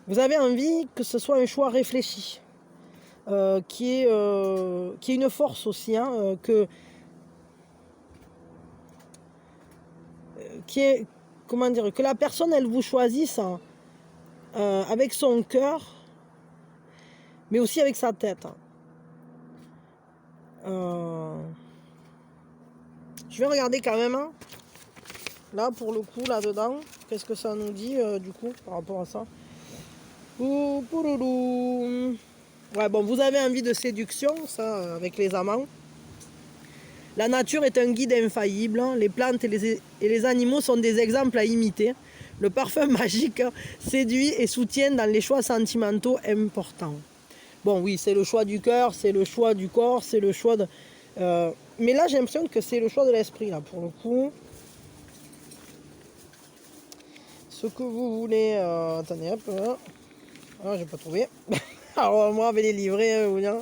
vous avez envie que ce soit un choix réfléchi, qui est une force aussi, hein, qui est, comment dire, que la personne elle vous choisisse avec son cœur, mais aussi avec sa tête. Je vais regarder quand même, hein. Là pour le coup, là-dedans, qu'est-ce que ça nous dit du coup par rapport à ça. Ouais, bon, vous avez envie de séduction, ça, avec les amants. La nature est un guide infaillible. Les plantes et les animaux sont des exemples à imiter. Le parfum magique séduit et soutient dans les choix sentimentaux importants. Bon, oui, c'est le choix du cœur, c'est le choix du corps, c'est le choix de... mais là, j'ai l'impression que c'est le choix de l'esprit, là, pour le coup. Ce que vous voulez... attendez, hop, là. Ah, j'ai pas trouvé. Alors, moi, avec les livrets, vous dire.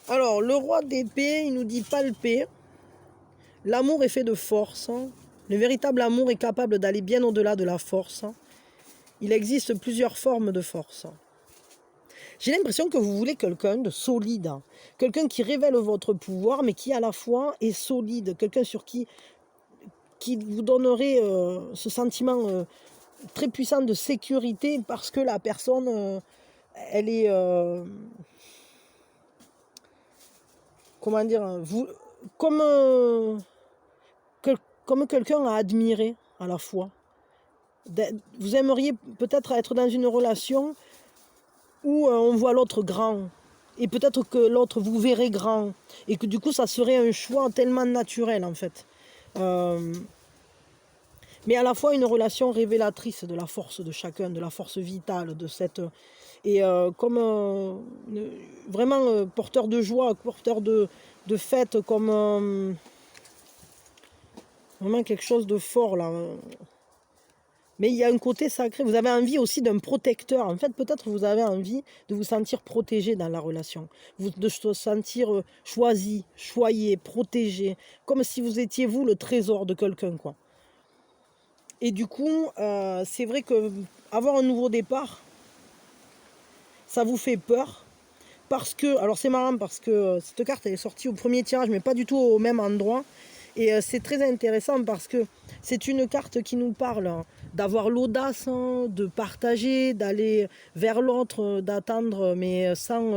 Alors, le roi d'épée, il nous dit palper. L'amour est fait de force. Le véritable amour est capable d'aller bien au-delà de la force. Il existe plusieurs formes de force. J'ai l'impression que vous voulez quelqu'un de solide. Quelqu'un qui révèle votre pouvoir, mais qui à la fois est solide. Quelqu'un sur qui vous donnerait ce sentiment très puissant de sécurité parce que la personne, elle est... comment dire, comme quelqu'un à admirer à la fois. Vous aimeriez peut-être être dans une relation où on voit l'autre grand. Et peut-être que l'autre vous verrait grand. Et que du coup, ça serait un choix tellement naturel, en fait. Mais à la fois une relation révélatrice de la force de chacun, de la force vitale, de cette... Et comme vraiment porteur de joie, porteur de fête, comme... vraiment quelque chose de fort, là. Mais il y a un côté sacré. Vous avez envie aussi d'un protecteur. En fait, peut-être vous avez envie de vous sentir protégé dans la relation. De se sentir choisi, choyé, protégé. Comme si vous étiez, vous, le trésor de quelqu'un, quoi. Et du coup, c'est vrai que avoir un nouveau départ, ça vous fait peur. Parce que, alors c'est marrant parce que cette carte elle est sortie au premier tirage, mais pas du tout au même endroit. Et c'est très intéressant parce que c'est une carte qui nous parle d'avoir l'audace, de partager, d'aller vers l'autre, d'attendre, mais sans...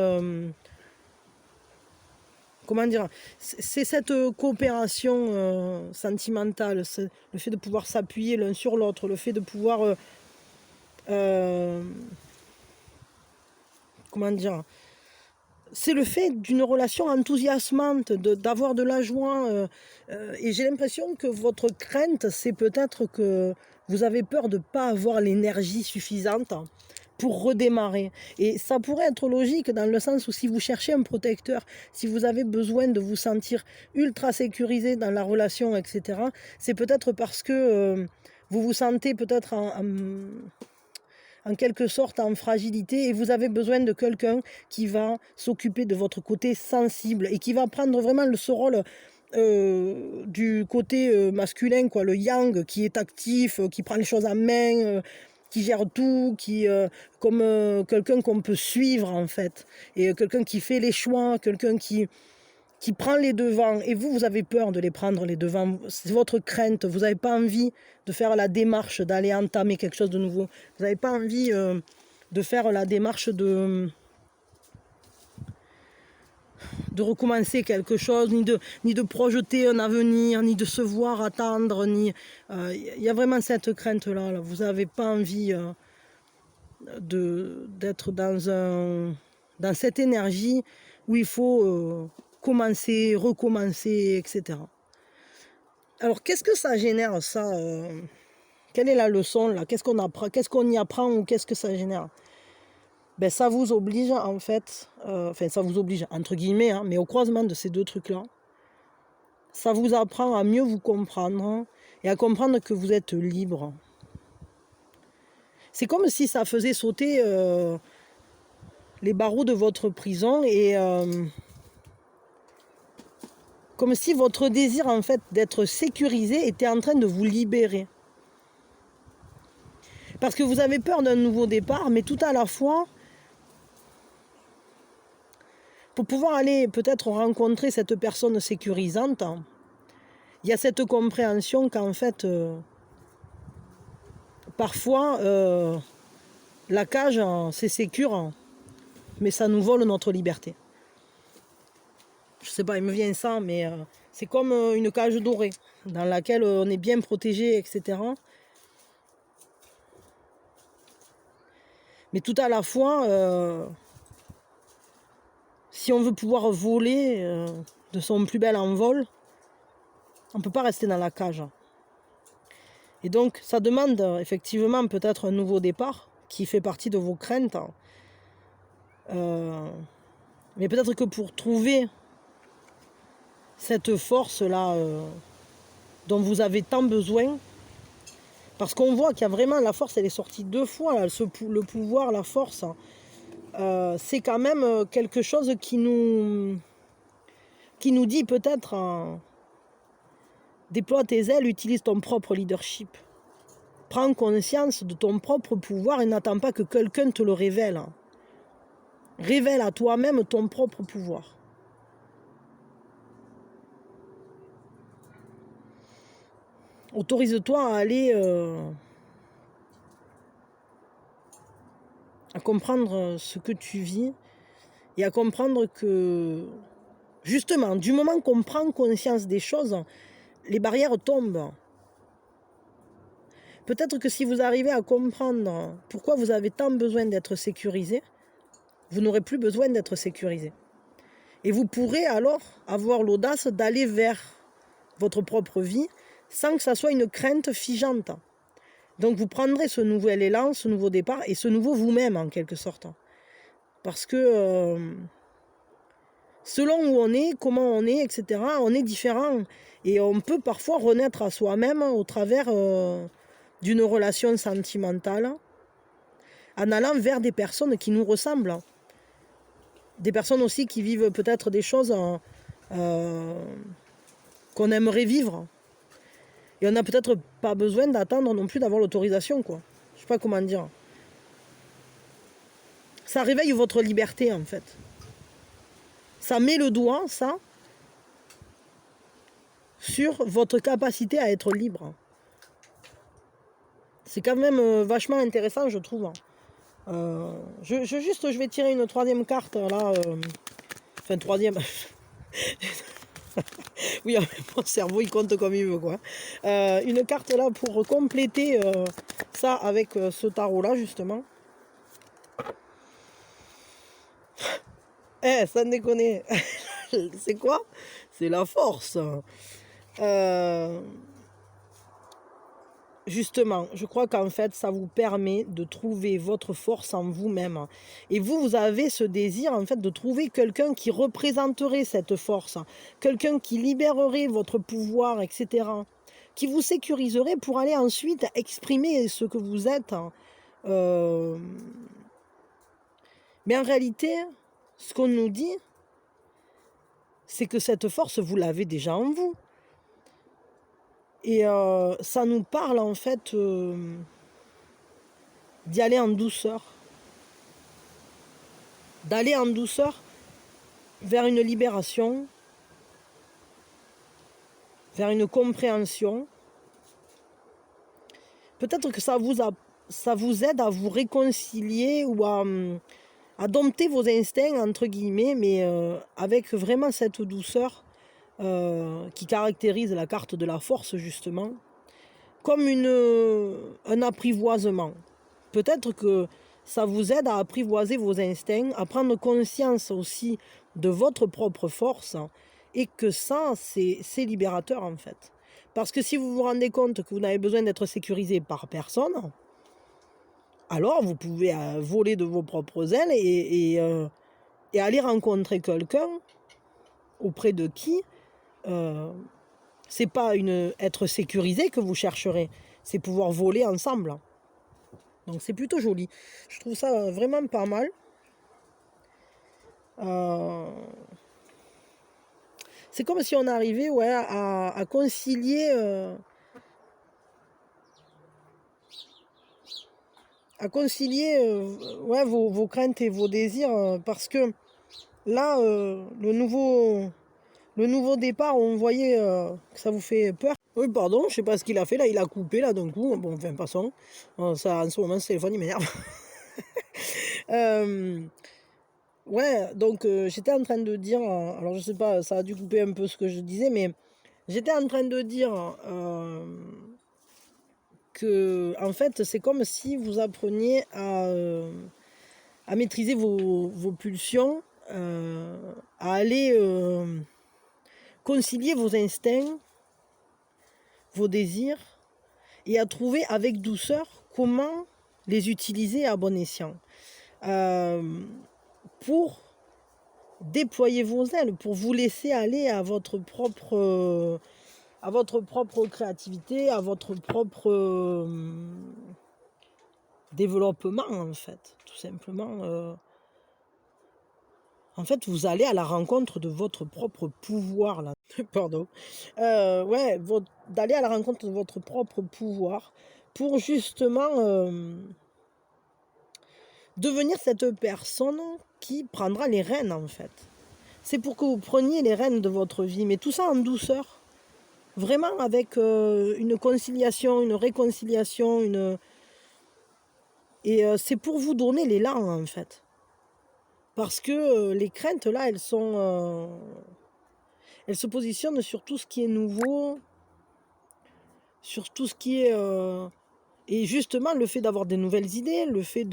comment dire? C'est cette coopération sentimentale, le fait de pouvoir s'appuyer l'un sur l'autre, le fait de pouvoir... comment dire? C'est le fait d'une relation enthousiasmante, d'avoir de la joie. Et j'ai l'impression que votre crainte, c'est peut-être que vous avez peur de ne pas avoir l'énergie suffisante pour redémarrer. Et ça pourrait être logique dans le sens où si vous cherchez un protecteur, si vous avez besoin de vous sentir ultra sécurisé dans la relation, etc., c'est peut-être parce que vous vous sentez peut-être en quelque sorte en fragilité et vous avez besoin de quelqu'un qui va s'occuper de votre côté sensible et qui va prendre vraiment ce rôle du côté masculin, quoi, le yang qui est actif, qui prend les choses en main, qui gère tout, comme quelqu'un qu'on peut suivre en fait, et quelqu'un qui fait les choix, quelqu'un qui prend les devants, et vous avez peur de les prendre les devants, c'est votre crainte, vous n'avez pas envie de faire la démarche d'aller entamer quelque chose de nouveau, vous n'avez pas envie de faire la démarche de recommencer quelque chose, ni de projeter un avenir, ni de se voir attendre, il y a vraiment cette crainte-là, là. Vous n'avez pas envie d'être dans cette énergie où il faut commencer, recommencer, etc. Alors, qu'est-ce que ça génère, ça quelle est la leçon, là? Qu'est-ce qu'on apprend? Qu'est-ce qu'on y apprend ou qu'est-ce que ça génère? Ben, ça vous oblige, en fait, enfin, ça vous oblige, entre guillemets, hein, mais au croisement de ces deux trucs-là, ça vous apprend à mieux vous comprendre et à comprendre que vous êtes libre. C'est comme si ça faisait sauter les barreaux de votre prison et... comme si votre désir en fait d'être sécurisé était en train de vous libérer. Parce que vous avez peur d'un nouveau départ, mais tout à la fois, pour pouvoir aller peut-être rencontrer cette personne sécurisante, il y a cette compréhension qu'en fait, parfois, la cage, c'est sécure, mais ça nous vole notre liberté. Je sais pas, il me vient ça, mais c'est comme une cage dorée, dans laquelle on est bien protégé, etc. Mais tout à la fois, si on veut pouvoir voler de son plus bel envol, on ne peut pas rester dans la cage. Et donc, ça demande effectivement peut-être un nouveau départ qui fait partie de vos craintes. Mais peut-être que pour trouver cette force-là dont vous avez tant besoin, parce qu'on voit qu'il y a vraiment la force, elle est sortie 2 fois, là, le pouvoir, la force, c'est quand même quelque chose qui nous dit peut-être déploie tes ailes, utilise ton propre leadership. Prends conscience de ton propre pouvoir et n'attends pas que quelqu'un te le révèle. Révèle à toi-même ton propre pouvoir. Autorise-toi à aller à comprendre ce que tu vis et à comprendre que justement, du moment qu'on prend conscience des choses, les barrières tombent. Peut-être que si vous arrivez à comprendre pourquoi vous avez tant besoin d'être sécurisé, vous n'aurez plus besoin d'être sécurisé. Et vous pourrez alors avoir l'audace d'aller vers votre propre vie sans que ça soit une crainte figeante. Donc vous prendrez ce nouvel élan, ce nouveau départ et ce nouveau vous-même en quelque sorte. Parce que selon où on est, comment on est, etc., on est différent. Et on peut parfois renaître à soi-même au travers d'une relation sentimentale en allant vers des personnes qui nous ressemblent. Des personnes aussi qui vivent peut-être des choses qu'on aimerait vivre. Et on n'a peut-être pas besoin d'attendre non plus d'avoir l'autorisation, quoi. Je sais pas comment dire. Ça réveille votre liberté, en fait. Ça met le doigt, ça, sur votre capacité à être libre. C'est quand même vachement intéressant, je trouve. Je vais tirer une troisième carte, là. Enfin, troisième. Oui, mon cerveau, il compte comme il veut, quoi. Une carte, là, pour compléter ça avec ce tarot-là, justement. Eh, sans déconner. C'est quoi? C'est la force. Justement, je crois qu'en fait, ça vous permet de trouver votre force en vous-même. Et vous avez ce désir, en fait, de trouver quelqu'un qui représenterait cette force, quelqu'un qui libérerait votre pouvoir, etc., qui vous sécuriserait pour aller ensuite exprimer ce que vous êtes. Mais en réalité, ce qu'on nous dit, c'est que cette force, vous l'avez déjà en vous. Et ça nous parle, en fait, d'y aller en douceur. D'aller en douceur vers une libération, vers une compréhension. Peut-être que ça vous aide à vous réconcilier ou à dompter vos instincts, entre guillemets, mais avec vraiment cette douceur qui caractérise la carte de la force, justement, comme un apprivoisement. Peut-être que ça vous aide à apprivoiser vos instincts, à prendre conscience aussi de votre propre force, et que ça, c'est libérateur, en fait. Parce que si vous vous rendez compte que vous n'avez besoin d'être sécurisé par personne, alors vous pouvez voler de vos propres ailes et aller rencontrer quelqu'un auprès de qui c'est pas être sécurisé que vous chercherez, c'est pouvoir voler ensemble. Donc c'est plutôt joli. Je trouve ça vraiment pas mal. C'est comme si on arrivait à concilier vos craintes et vos désirs, parce que là, le nouveau départ, on voyait que ça vous fait peur. Oui, pardon, je sais pas ce qu'il a fait là, il a coupé là d'un coup. Bon, enfin, passons. Ça, en ce moment, ce téléphone, il m'énerve. Ouais, donc j'étais en train de dire, alors je sais pas, ça a dû couper un peu ce que je disais, mais j'étais en train de dire que, en fait, c'est comme si vous appreniez à maîtriser vos pulsions, à aller concilier vos instincts, vos désirs, et à trouver avec douceur comment les utiliser à bon escient. Pour déployer vos ailes, pour vous laisser aller à votre propre créativité, à votre propre développement, en fait, tout simplement. En fait, vous allez à la rencontre de votre propre pouvoir, là. Pardon. D'aller à la rencontre de votre propre pouvoir pour justement devenir cette personne qui prendra les rênes, en fait. C'est pour que vous preniez les rênes de votre vie, mais tout ça en douceur. Vraiment avec une conciliation, une réconciliation, et c'est pour vous donner l'élan, en fait. Parce que les craintes, là, elles se positionnent sur tout ce qui est nouveau, sur tout ce qui est... et justement, le fait d'avoir des nouvelles idées, le fait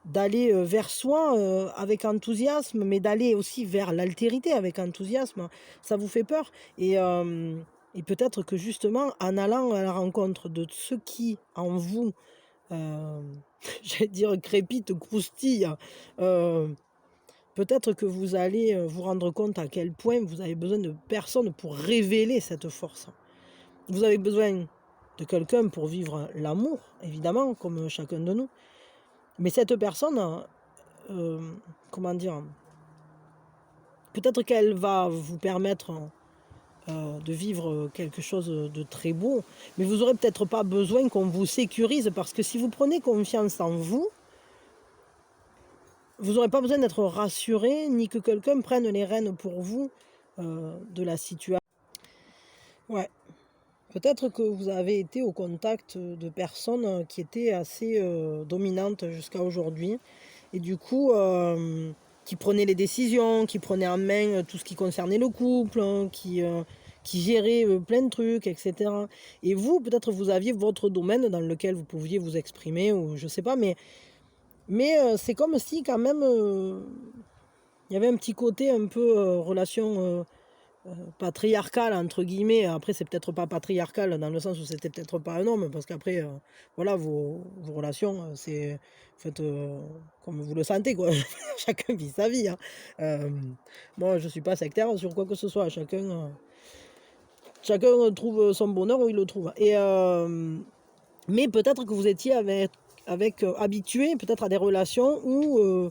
d'aller vers soi avec enthousiasme, mais d'aller aussi vers l'altérité avec enthousiasme, ça vous fait peur. Et peut-être que justement, en allant à la rencontre de ce qui, en vous, j'allais dire crépite, croustille, peut-être que vous allez vous rendre compte à quel point vous avez besoin de personnes pour révéler cette force. Vous avez besoin de quelqu'un pour vivre l'amour, évidemment, comme chacun de nous. Mais cette personne, comment dire, peut-être qu'elle va vous permettre de vivre quelque chose de très beau, mais vous n'aurez peut-être pas besoin qu'on vous sécurise, parce que si vous prenez confiance en vous, vous n'aurez pas besoin d'être rassuré, ni que quelqu'un prenne les rênes pour vous de la situation. Ouais. Peut-être que vous avez été au contact de personnes qui étaient assez dominantes jusqu'à aujourd'hui, et du coup, qui prenaient les décisions, qui prenaient en main tout ce qui concernait le couple, hein, qui géraient plein de trucs, etc. Et vous, peut-être vous aviez votre domaine dans lequel vous pouviez vous exprimer, ou je sais pas, mais c'est comme si quand même il y avait un petit côté un peu relation patriarcale, entre guillemets. Après, c'est peut-être pas patriarcal dans le sens où c'était peut-être pas un homme, parce qu'après, voilà, vos relations, c'est faites comme vous le sentez, quoi. Chacun vit sa vie, hein. Moi, je suis pas sectaire sur quoi que ce soit. Chacun trouve son bonheur où il le trouve. Mais peut-être que vous étiez habitué peut-être à des relations où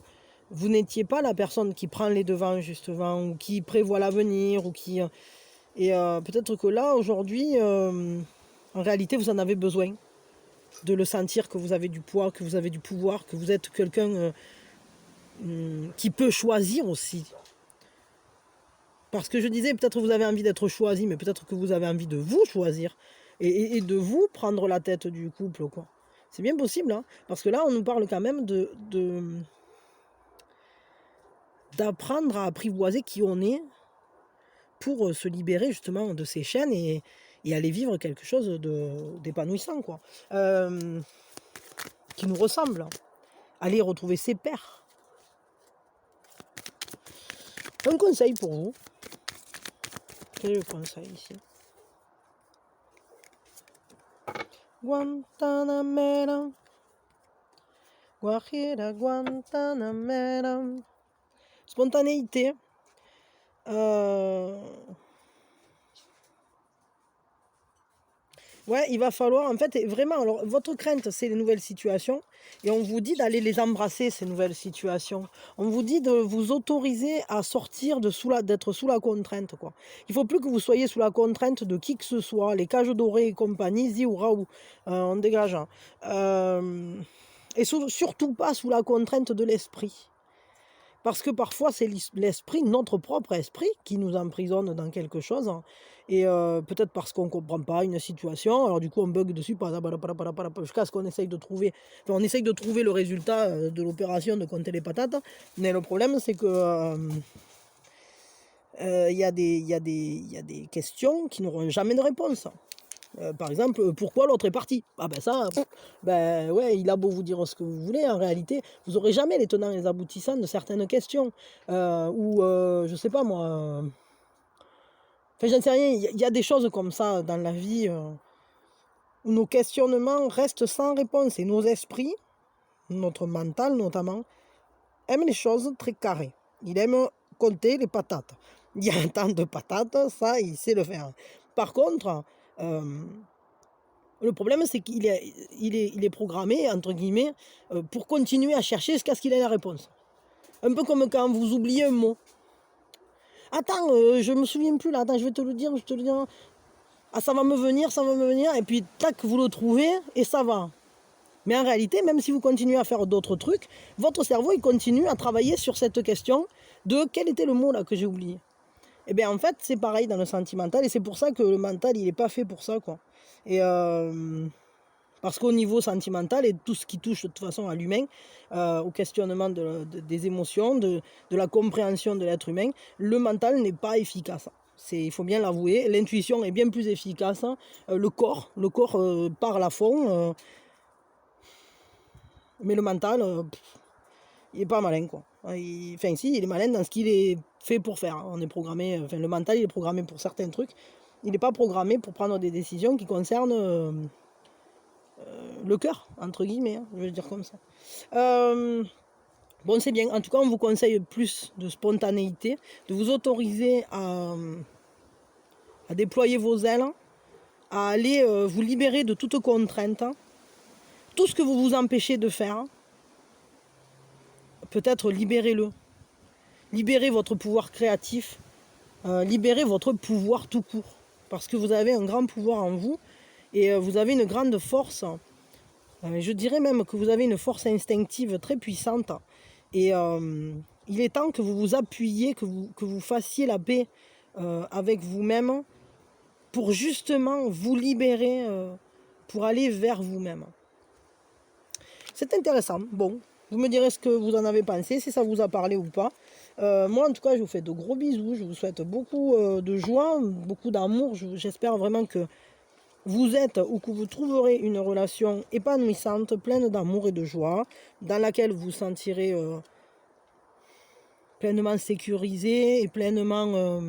vous n'étiez pas la personne qui prend les devants, justement, ou qui prévoit l'avenir, ou qui... peut-être que là, aujourd'hui, en réalité, vous en avez besoin de le sentir, que vous avez du poids, que vous avez du pouvoir, que vous êtes quelqu'un qui peut choisir aussi. Parce que je disais, peut-être que vous avez envie d'être choisi, mais peut-être que vous avez envie de vous choisir et de vous prendre la tête du couple, quoi. C'est bien possible, hein, parce que là, on nous parle quand même d'apprendre à apprivoiser qui on est pour se libérer justement de ces chaînes et aller vivre quelque chose d'épanouissant, quoi. Qui nous ressemble. Aller retrouver ses pairs. Un conseil pour vous. Quel est le conseil ici? Guantanamera. Guajira Guantanamera. Spontanéité. Ouais, il va falloir, en fait, vraiment, alors, votre crainte, c'est les nouvelles situations, et on vous dit d'aller les embrasser, ces nouvelles situations. On vous dit de vous autoriser à sortir d'être sous la contrainte, quoi. Il faut plus que vous soyez sous la contrainte de qui que ce soit, les cages dorées et compagnie, zi ou raoult, on dégage. Hein. Et surtout pas sous la contrainte de l'esprit. Parce que parfois, c'est l'esprit, notre propre esprit, qui nous emprisonne dans quelque chose. Hein. Et peut-être parce qu'on ne comprend pas une situation, alors du coup on bug dessus, jusqu'à ce qu'on essaye de trouver, on essaye de trouver le résultat de l'opération de compter les patates, mais le problème c'est que y a des questions qui n'auront jamais de réponse. Par exemple, pourquoi l'autre est parti? Ah ben ça, ben ouais, il a beau vous dire ce que vous voulez, en réalité, vous n'aurez jamais les tenants et les aboutissants de certaines questions. Je sais pas moi... Enfin, j'en sais rien, il y a des choses comme ça dans la vie où nos questionnements restent sans réponse et nos esprits, notre mental notamment, aiment les choses très carrées. Il aime compter les patates. Il y a tant de patates, ça, il sait le faire. Par contre, le problème, c'est qu'il est programmé, entre guillemets, pour continuer à chercher jusqu'à ce qu'il ait la réponse. Un peu comme quand vous oubliez un mot. Attends, je me souviens plus là, attends, je vais te le dire, Ah, ça va me venir, et puis tac, vous le trouvez, et ça va. Mais en réalité, même si vous continuez à faire d'autres trucs, votre cerveau, il continue à travailler sur cette question de quel était le mot là que j'ai oublié. Et bien en fait, c'est pareil dans le sentimental, et c'est pour ça que le mental, il n'est pas fait pour ça, quoi. Et parce qu'au niveau sentimental, et tout ce qui touche de toute façon à l'humain, au questionnement des émotions, de la compréhension de l'être humain, le mental n'est pas efficace. Il faut bien l'avouer, l'intuition est bien plus efficace. Le corps parle à fond, mais le mental, il est pas malin, quoi. Enfin, si, il est malin dans ce qu'il est fait pour faire. On est programmé, le mental, il est programmé pour certains trucs. Il n'est pas programmé pour prendre des décisions qui concernent le cœur, entre guillemets, hein, je vais le dire comme ça. Bon, c'est bien. En tout cas, on vous conseille plus de spontanéité, de vous autoriser à déployer vos ailes, à aller vous libérer de toute contrainte, tout ce que vous vous empêchez de faire, peut-être libérez-le. Libérez votre pouvoir créatif, libérez votre pouvoir tout court. Parce que vous avez un grand pouvoir en vous et vous avez une grande force. Je dirais même que vous avez une force instinctive très puissante. Et il est temps que vous vous appuyiez, que vous fassiez la paix avec vous-même pour justement vous libérer, pour aller vers vous-même. C'est intéressant. Bon, vous me direz ce que vous en avez pensé, si ça vous a parlé ou pas. Moi, en tout cas, je vous fais de gros bisous. Je vous souhaite beaucoup de joie, beaucoup d'amour. J'espère vraiment que vous êtes ou que vous trouverez une relation épanouissante, pleine d'amour et de joie, dans laquelle vous vous sentirez pleinement sécurisé et pleinement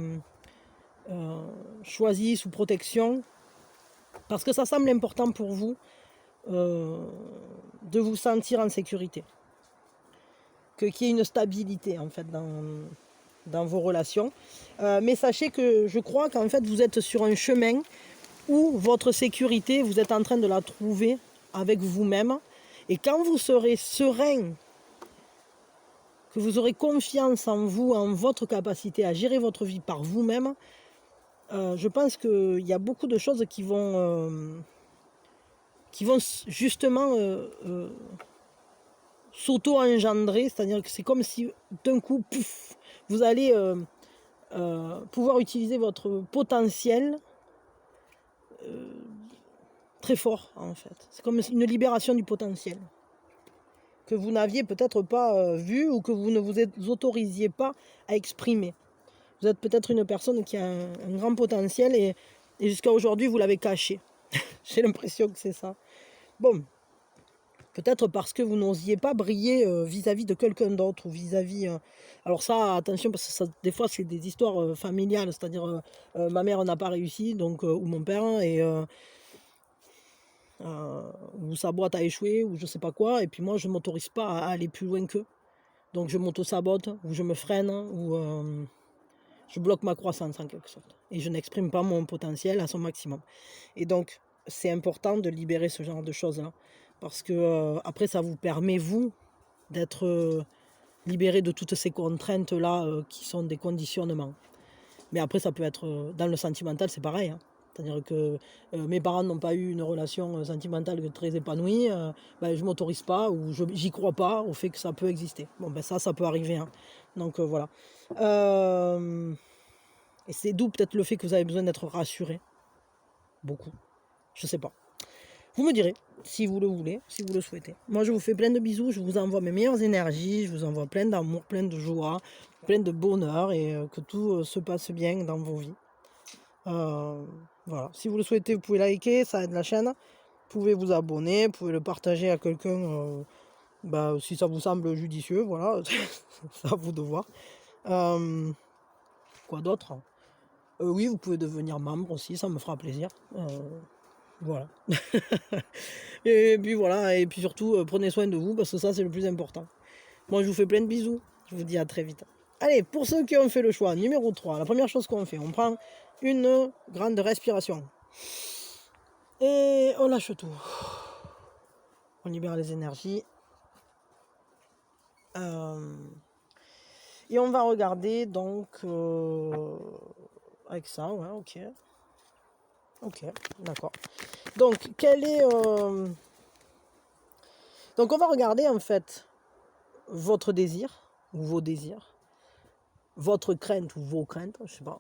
choisi sous protection. Parce que ça semble important pour vous de vous sentir en sécurité. Qu'il y ait une stabilité en fait dans vos relations. Mais sachez que je crois qu'en fait vous êtes sur un chemin où votre sécurité, vous êtes en train de la trouver avec vous-même. Et quand vous serez serein, que vous aurez confiance en vous, en votre capacité à gérer votre vie par vous-même, je pense qu'il y a beaucoup de choses qui vont justement s'auto-engendrer, c'est-à-dire que c'est comme si d'un coup, pouf, vous allez pouvoir utiliser votre potentiel très fort en fait. C'est comme une libération du potentiel que vous n'aviez peut-être pas vu ou que vous ne vous autorisiez pas à exprimer. Vous êtes peut-être une personne qui a un grand potentiel et jusqu'à aujourd'hui vous l'avez caché. J'ai l'impression que c'est ça. Bon, peut-être parce que vous n'osiez pas briller vis-à-vis de quelqu'un d'autre ou vis-à-vis... Alors ça, attention, parce que ça, des fois c'est des histoires familiales, c'est-à-dire ma mère n'a pas réussi, donc, ou mon père, et... ou sa boîte a échoué, ou je sais pas quoi, et puis moi je m'autorise pas à aller plus loin qu'eux. Donc je m'auto-sabote, ou je me freine, ou je bloque ma croissance en quelque sorte. Et je n'exprime pas mon potentiel à son maximum. Et donc c'est important de libérer ce genre de choses-là. Parce que après ça vous permet, vous, d'être libéré de toutes ces contraintes-là qui sont des conditionnements. Mais après ça peut être, dans le sentimental c'est pareil, hein. C'est-à-dire que mes parents n'ont pas eu une relation sentimentale très épanouie, ben, je ne m'autorise pas ou j'y crois pas au fait que ça peut exister. Bon, ben ça peut arriver. Hein. Donc voilà. Et c'est d'où peut-être le fait que vous avez besoin d'être rassuré. Beaucoup. Je sais pas. Vous me direz, si vous le voulez, si vous le souhaitez. Moi, je vous fais plein de bisous, je vous envoie mes meilleures énergies, je vous envoie plein d'amour, plein de joie, plein de bonheur et que tout se passe bien dans vos vies. Voilà. Si vous le souhaitez, vous pouvez liker, ça aide la chaîne. Vous pouvez vous abonner, vous pouvez le partager à quelqu'un si ça vous semble judicieux. Voilà, c'est à vous de voir. Quoi d'autre? Oui, vous pouvez devenir membre aussi, ça me fera plaisir. Voilà. Et puis voilà, et puis surtout, prenez soin de vous parce que ça, c'est le plus important. Moi, je vous fais plein de bisous. Je vous dis à très vite. Allez, pour ceux qui ont fait le choix, numéro 3, la première chose qu'on fait, on prend une grande respiration. Et on lâche tout. On libère les énergies. Et on va regarder donc avec ça, ouais, ok. Ok, d'accord. Donc, donc, on va regarder en fait votre désir ou vos désirs, votre crainte ou vos craintes, je sais pas.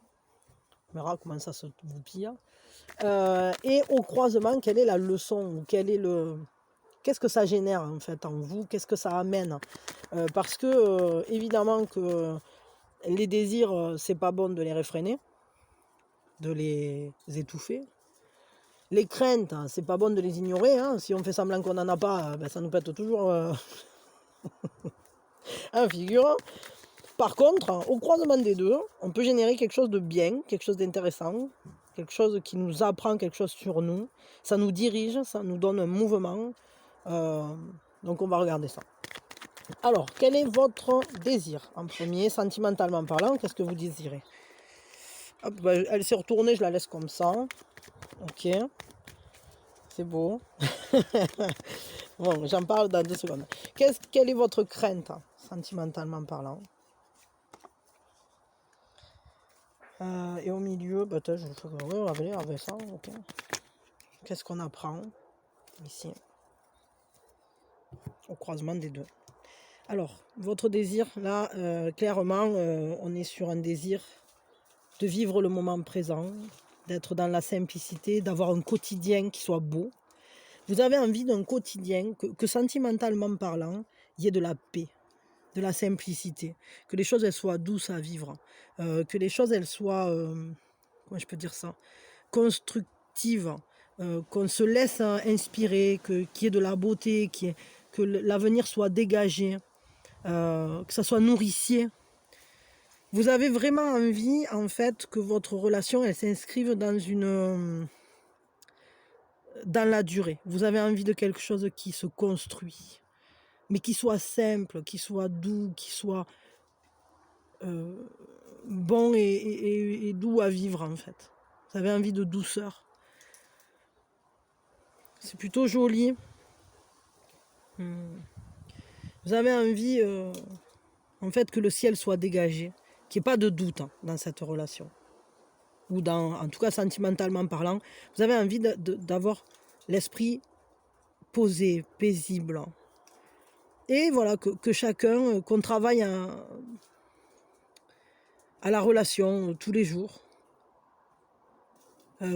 On verra comment ça se vous pire. Et au croisement, quelle est la leçon ou qu'est-ce que ça génère en fait en vous, qu'est-ce que ça amène, parce que évidemment que les désirs, c'est pas bon de les réfréner, de les étouffer. Les craintes, c'est pas bon de les ignorer, hein. Si on fait semblant qu'on n'en a pas, ça nous pète toujours un figure. Par contre, au croisement des deux, on peut générer quelque chose de bien, quelque chose d'intéressant, quelque chose qui nous apprend quelque chose sur nous, ça nous dirige, ça nous donne un mouvement, donc on va regarder ça. Alors, quel est votre désir en premier, sentimentalement parlant, qu'est-ce que vous désirez? Hop, elle s'est retournée, je la laisse comme ça. Ok, c'est beau. Bon, j'en parle dans 2 secondes. Quelle est votre crainte, sentimentalement parlant? Et au milieu, bah, attends, ouais, on va venir avec ça. Ok. Qu'est-ce qu'on apprend ici, au croisement des deux? Alors, votre désir, là, clairement, on est sur un désir de vivre le moment présent, d'être dans la simplicité, d'avoir un quotidien qui soit beau. Vous avez envie d'un quotidien que sentimentalement parlant, il y ait de la paix, de la simplicité, que les choses elles soient douces à vivre, que les choses elles soient, comment je peux dire ça, constructives, qu'on se laisse inspirer, qu'il y ait de la beauté, que l'avenir soit dégagé, que ça soit nourricier. Vous avez vraiment envie, en fait, que votre relation, elle s'inscrive dans la durée. Vous avez envie de quelque chose qui se construit, mais qui soit simple, qui soit doux, qui soit bon et doux à vivre, en fait. Vous avez envie de douceur. C'est plutôt joli. Vous avez envie, en fait, que le ciel soit dégagé, qu'il n'y ait pas de doute dans cette relation. Ou en tout cas sentimentalement parlant, vous avez envie d'avoir l'esprit posé, paisible. Et voilà, que chacun, qu'on travaille à la relation tous les jours,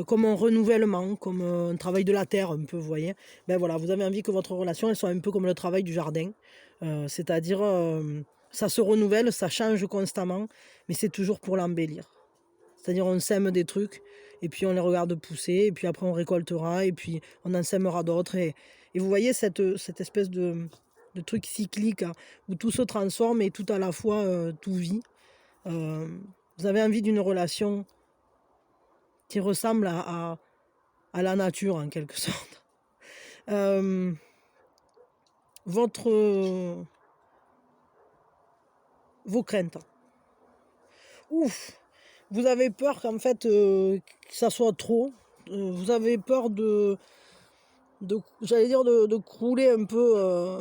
comme un renouvellement, comme un travail de la terre un peu, vous voyez. Ben voilà, vous avez envie que votre relation elle soit un peu comme le travail du jardin, c'est-à-dire ça se renouvelle, ça change constamment, mais c'est toujours pour l'embellir. C'est-à-dire on sème des trucs, et puis on les regarde pousser, et puis après on récoltera, et puis on en sèmera d'autres. Et vous voyez cette espèce de truc cyclique où tout se transforme et tout à la fois tout vit. Vous avez envie d'une relation qui ressemble à la nature en quelque sorte. Vos craintes. Ouf, vous avez peur qu'en fait que ça soit trop. Vous avez peur j'allais dire de crouler un peu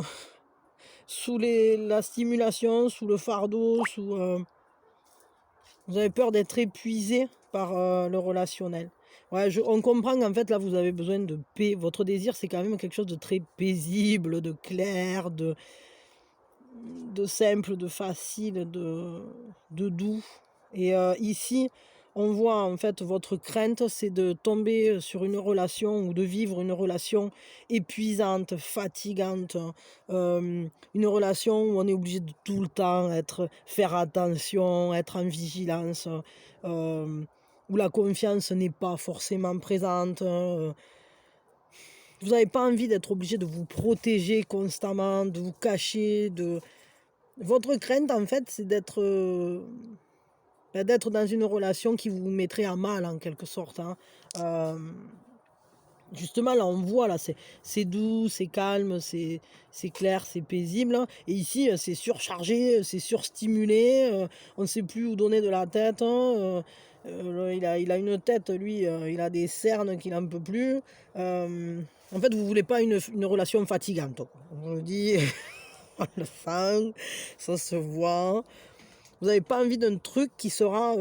sous la stimulation, sous le fardeau, vous avez peur d'être épuisé par le relationnel. Ouais, on comprend qu'en fait là vous avez besoin de paix. Votre désir c'est quand même quelque chose de très paisible, de clair, de simple, de facile, de doux. Et ici, on voit en fait votre crainte, c'est de tomber sur une relation ou de vivre une relation épuisante, fatigante, une relation où on est obligé de tout le temps faire attention, être en vigilance, où la confiance n'est pas forcément présente. Vous n'avez pas envie d'être obligé de vous protéger constamment, de vous cacher, Votre crainte, en fait, c'est d'être dans une relation qui vous mettrait à mal, en quelque sorte. Justement, là, on voit, là, c'est doux, c'est calme, c'est clair, c'est paisible. Et ici, c'est surchargé, c'est surstimulé. On ne sait plus où donner de la tête. Il a une tête, lui, il a des cernes qu'il n'en peut plus. En fait, vous ne voulez pas une relation fatigante, quoi. On vous le dit, on le sent, ça se voit. Vous n'avez pas envie d'un truc qui va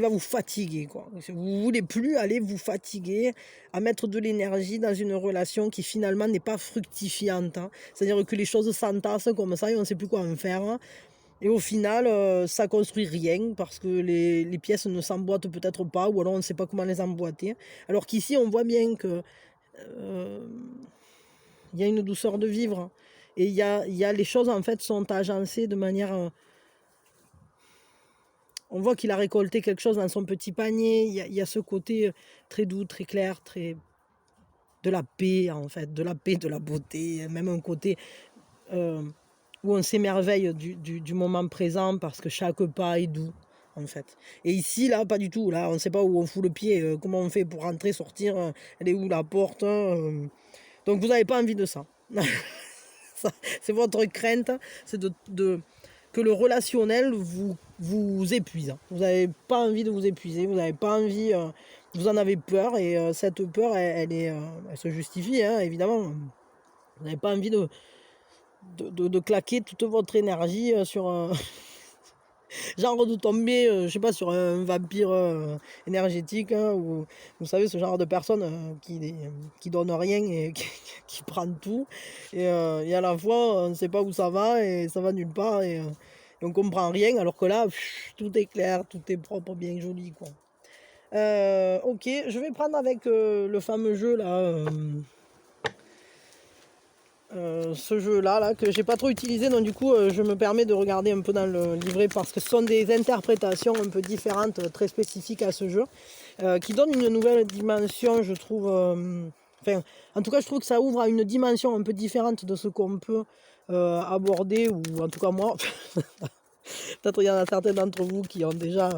vous fatiguer, quoi. Vous voulez plus aller vous fatiguer à mettre de l'énergie dans une relation qui finalement n'est pas fructifiante. C'est-à-dire que les choses s'entassent comme ça et on ne sait plus quoi en faire. Et au final, ça construit rien parce que les pièces ne s'emboîtent peut-être pas ou alors on ne sait pas comment les emboîter. Alors qu'ici, on voit bien que il y a une douceur de vivre et il y a les choses en fait sont agencées de manière on voit qu'il a récolté quelque chose dans son petit panier. Il y a ce côté très doux, très clair, très de la paix en fait, de la paix, de la beauté, même un côté où on s'émerveille du moment présent parce que chaque pas est doux en fait. Et ici là, pas du tout. Là, on ne sait pas où on fout le pied, comment on fait pour rentrer, sortir, elle est où la porte. Donc vous n'avez pas envie de ça. C'est votre crainte, c'est que le relationnel vous épuise. Vous n'avez pas envie de vous épuiser, vous n'avez pas envie vous en avez peur et cette peur, elle se justifie, hein, évidemment. Vous n'avez pas envie de claquer toute votre énergie sur un... genre de tomber, je sais pas, sur un vampire énergétique, hein, ou vous savez, ce genre de personne qui donne rien et qui prend tout. Et à la fois, on ne sait pas où ça va et ça va nulle part et on comprend rien, alors que là, tout est clair, tout est propre, bien joli, quoi. Ok, je vais prendre avec le fameux jeu là. Ce jeu-là, là, que j'ai pas trop utilisé, donc du coup, je me permets de regarder un peu dans le livret parce que ce sont des interprétations un peu différentes, très spécifiques à ce jeu, qui donnent une nouvelle dimension, je trouve. Enfin, en tout cas, je trouve que ça ouvre à une dimension un peu différente de ce qu'on peut aborder, ou en tout cas moi. Peut-être il y en a certains d'entre vous qui ont déjà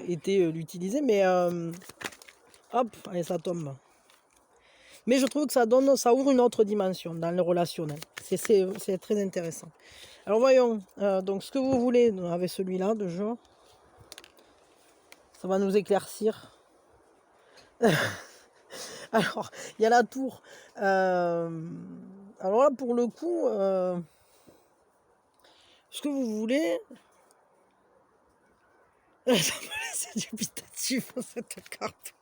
été l'utiliser, mais hop, allez, ça tombe. Mais je trouve que ça ouvre une autre dimension dans le relationnel. C'est très intéressant. Alors voyons, donc ce que vous voulez avec celui-là de jeu, ça va nous éclaircir. Alors, il y a la tour. Alors là, pour le coup, ce que vous voulez... Ça me laisse dubitatif cette carte.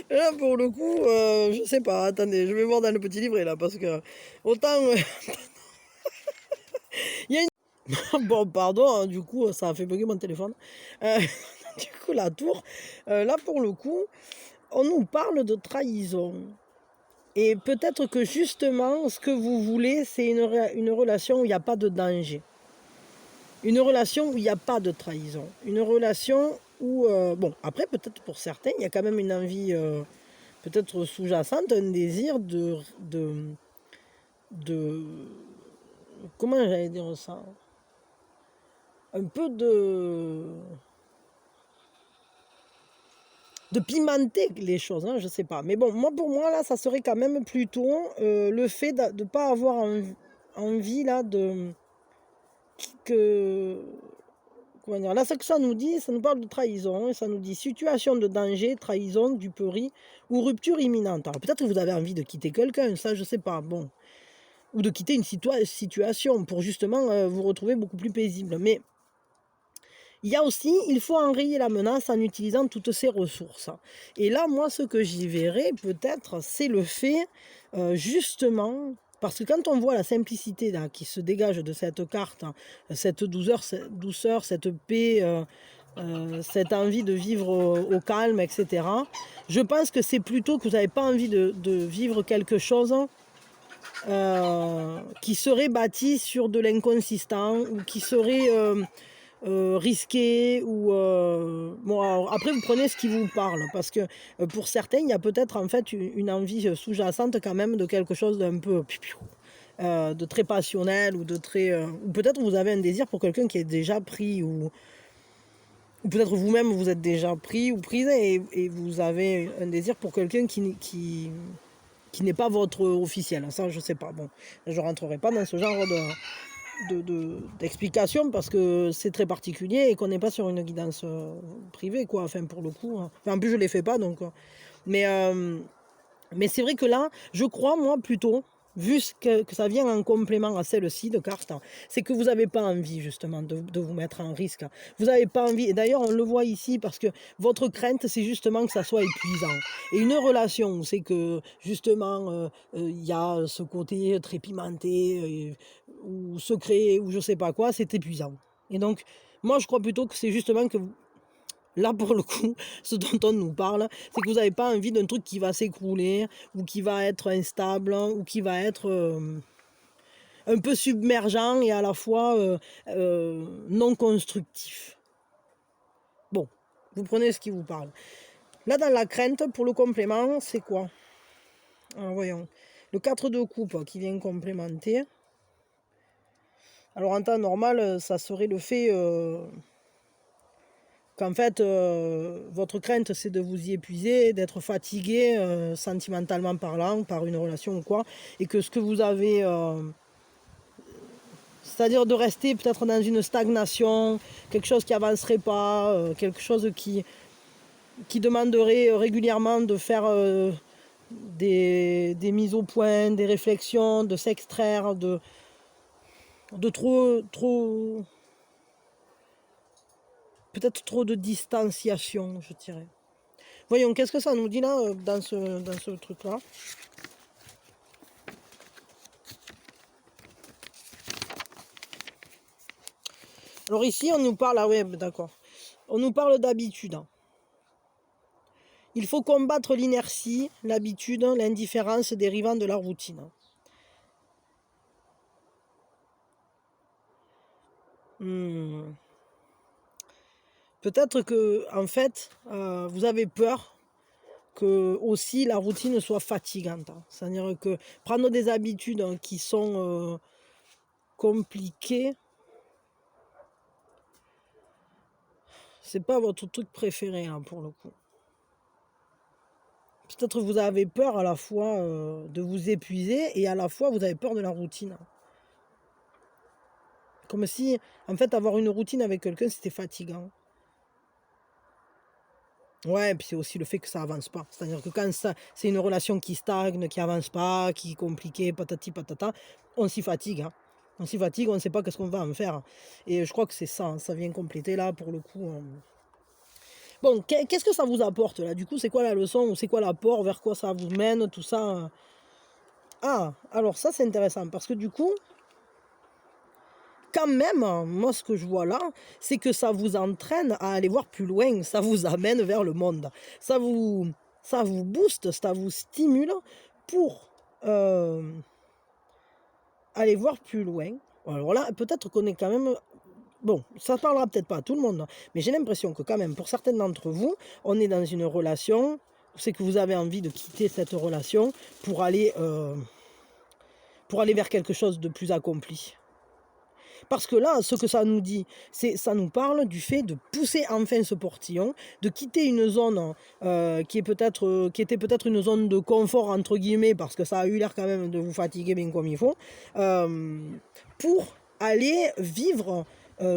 Là, pour le coup, je sais pas. Attendez, je vais voir dans le petit livret là, parce que autant il y a une... Bon, pardon, hein, du coup, ça a fait bugger mon téléphone. Du coup, la tour, là, pour le coup, on nous parle de trahison. Et peut-être que justement, ce que vous voulez, c'est une relation où il n'y a pas de danger. Une relation où il n'y a pas de trahison. Une relation où... bon, après, peut-être pour certains, il y a quand même une envie... peut-être sous-jacente, un désir de comment j'allais dire ça, un peu de pimenter les choses, hein, je sais pas. Mais bon, moi pour moi là, ça serait quand même plutôt le fait de ne pas avoir envie là que comment dire, là ce que ça nous dit, ça nous parle de trahison, et ça nous dit situation de danger, trahison, duperie ou rupture imminente. Alors peut-être que vous avez envie de quitter quelqu'un, ça je sais pas, bon, ou de quitter une situation pour justement vous retrouver beaucoup plus paisible. Mais il y a aussi, il faut enrayer la menace en utilisant toutes ses ressources. Et là, moi, ce que j'y verrais peut-être, c'est le fait, justement, parce que quand on voit la simplicité là, qui se dégage de cette carte, hein, cette douceur, cette paix, cette envie de vivre au calme, etc., je pense que c'est plutôt que vous n'avez pas envie de vivre quelque chose qui serait bâti sur de l'inconsistant ou qui serait risqué ou bon, alors, après vous prenez ce qui vous parle parce que pour certains il y a peut-être en fait une envie sous-jacente quand même de quelque chose d'un peu de très passionnel ou de très ou peut-être vous avez un désir pour quelqu'un qui est déjà pris ou peut-être vous-même vous êtes déjà pris ou prise et vous avez un désir pour quelqu'un qui n'est pas votre officiel. Ça, je sais pas. Bon, je rentrerai pas dans ce genre d'explication parce que c'est très particulier et qu'on n'est pas sur une guidance privée, quoi. Enfin, pour le coup. Hein. Enfin, en plus, je les fais pas, donc. Mais, mais c'est vrai que là, je crois, moi, plutôt, vu que ça vient en complément à celle-ci de carte, c'est que vous n'avez pas envie, justement, de vous mettre en risque. Vous n'avez pas envie. Et d'ailleurs, on le voit ici parce que votre crainte, c'est justement que ça soit épuisant. Et une relation, c'est que, justement, il y a ce côté très pimenté, ou secret, ou je sais pas quoi, c'est épuisant. Et donc, moi, je crois plutôt que c'est justement que là, pour le coup, ce dont on nous parle, c'est que vous n'avez pas envie d'un truc qui va s'écrouler, ou qui va être instable, ou qui va être un peu submergent et à la fois non constructif. Bon, vous prenez ce qui vous parle. Là, dans la crainte, pour le complément, c'est quoi? Alors, voyons. Le 4 de coupe qui vient complémenter. Alors, en temps normal, ça serait le fait... qu'en fait, votre crainte, c'est de vous y épuiser, d'être fatigué, sentimentalement parlant, par une relation ou quoi, et que ce que vous avez C'est-à-dire de rester peut-être dans une stagnation, quelque chose qui avancerait pas, quelque chose qui demanderait régulièrement de faire des mises au point, des réflexions, de s'extraire, de trop peut-être trop de distanciation, je dirais. Voyons, qu'est-ce que ça nous dit là, dans ce truc-là? Alors ici, on nous parle, ah ouais, d'accord. On nous parle d'habitude. Il faut combattre l'inertie, l'habitude, l'indifférence dérivant de la routine. Peut-être que, en fait, vous avez peur que aussi la routine soit fatigante. C'est-à-dire que prendre des habitudes qui sont compliquées, c'est pas votre truc préféré hein, pour le coup. Peut-être que vous avez peur à la fois de vous épuiser et à la fois vous avez peur de la routine. Comme si, en fait, avoir une routine avec quelqu'un, c'était fatigant. Ouais, et puis c'est aussi le fait que ça avance pas. C'est-à-dire que quand c'est une relation qui stagne, qui avance pas, qui est compliquée, patati patata, on s'y fatigue. Hein. On s'y fatigue, on ne sait pas qu'est-ce qu'on va en faire. Et je crois que c'est ça, hein, ça vient compléter là pour le coup. Bon, qu'est-ce que ça vous apporte là? Du coup, c'est quoi la leçon ou c'est quoi l'apport, vers quoi ça vous mène, tout ça? Ah, alors ça c'est intéressant parce que du coup, quand même, moi ce que je vois là, c'est que ça vous entraîne à aller voir plus loin, ça vous amène vers le monde. Ça vous booste, ça vous stimule pour aller voir plus loin. Alors là, peut-être qu'on est quand même... Bon, ça ne parlera peut-être pas à tout le monde, mais j'ai l'impression que quand même, pour certains d'entre vous, on est dans une relation, c'est que vous avez envie de quitter cette relation pour aller vers quelque chose de plus accompli. Parce que là, ce que ça nous dit, ça nous parle du fait de pousser enfin ce portillon, de quitter une zone qui était peut-être une zone de confort, entre guillemets, parce que ça a eu l'air quand même de vous fatiguer bien comme il faut, pour aller vivre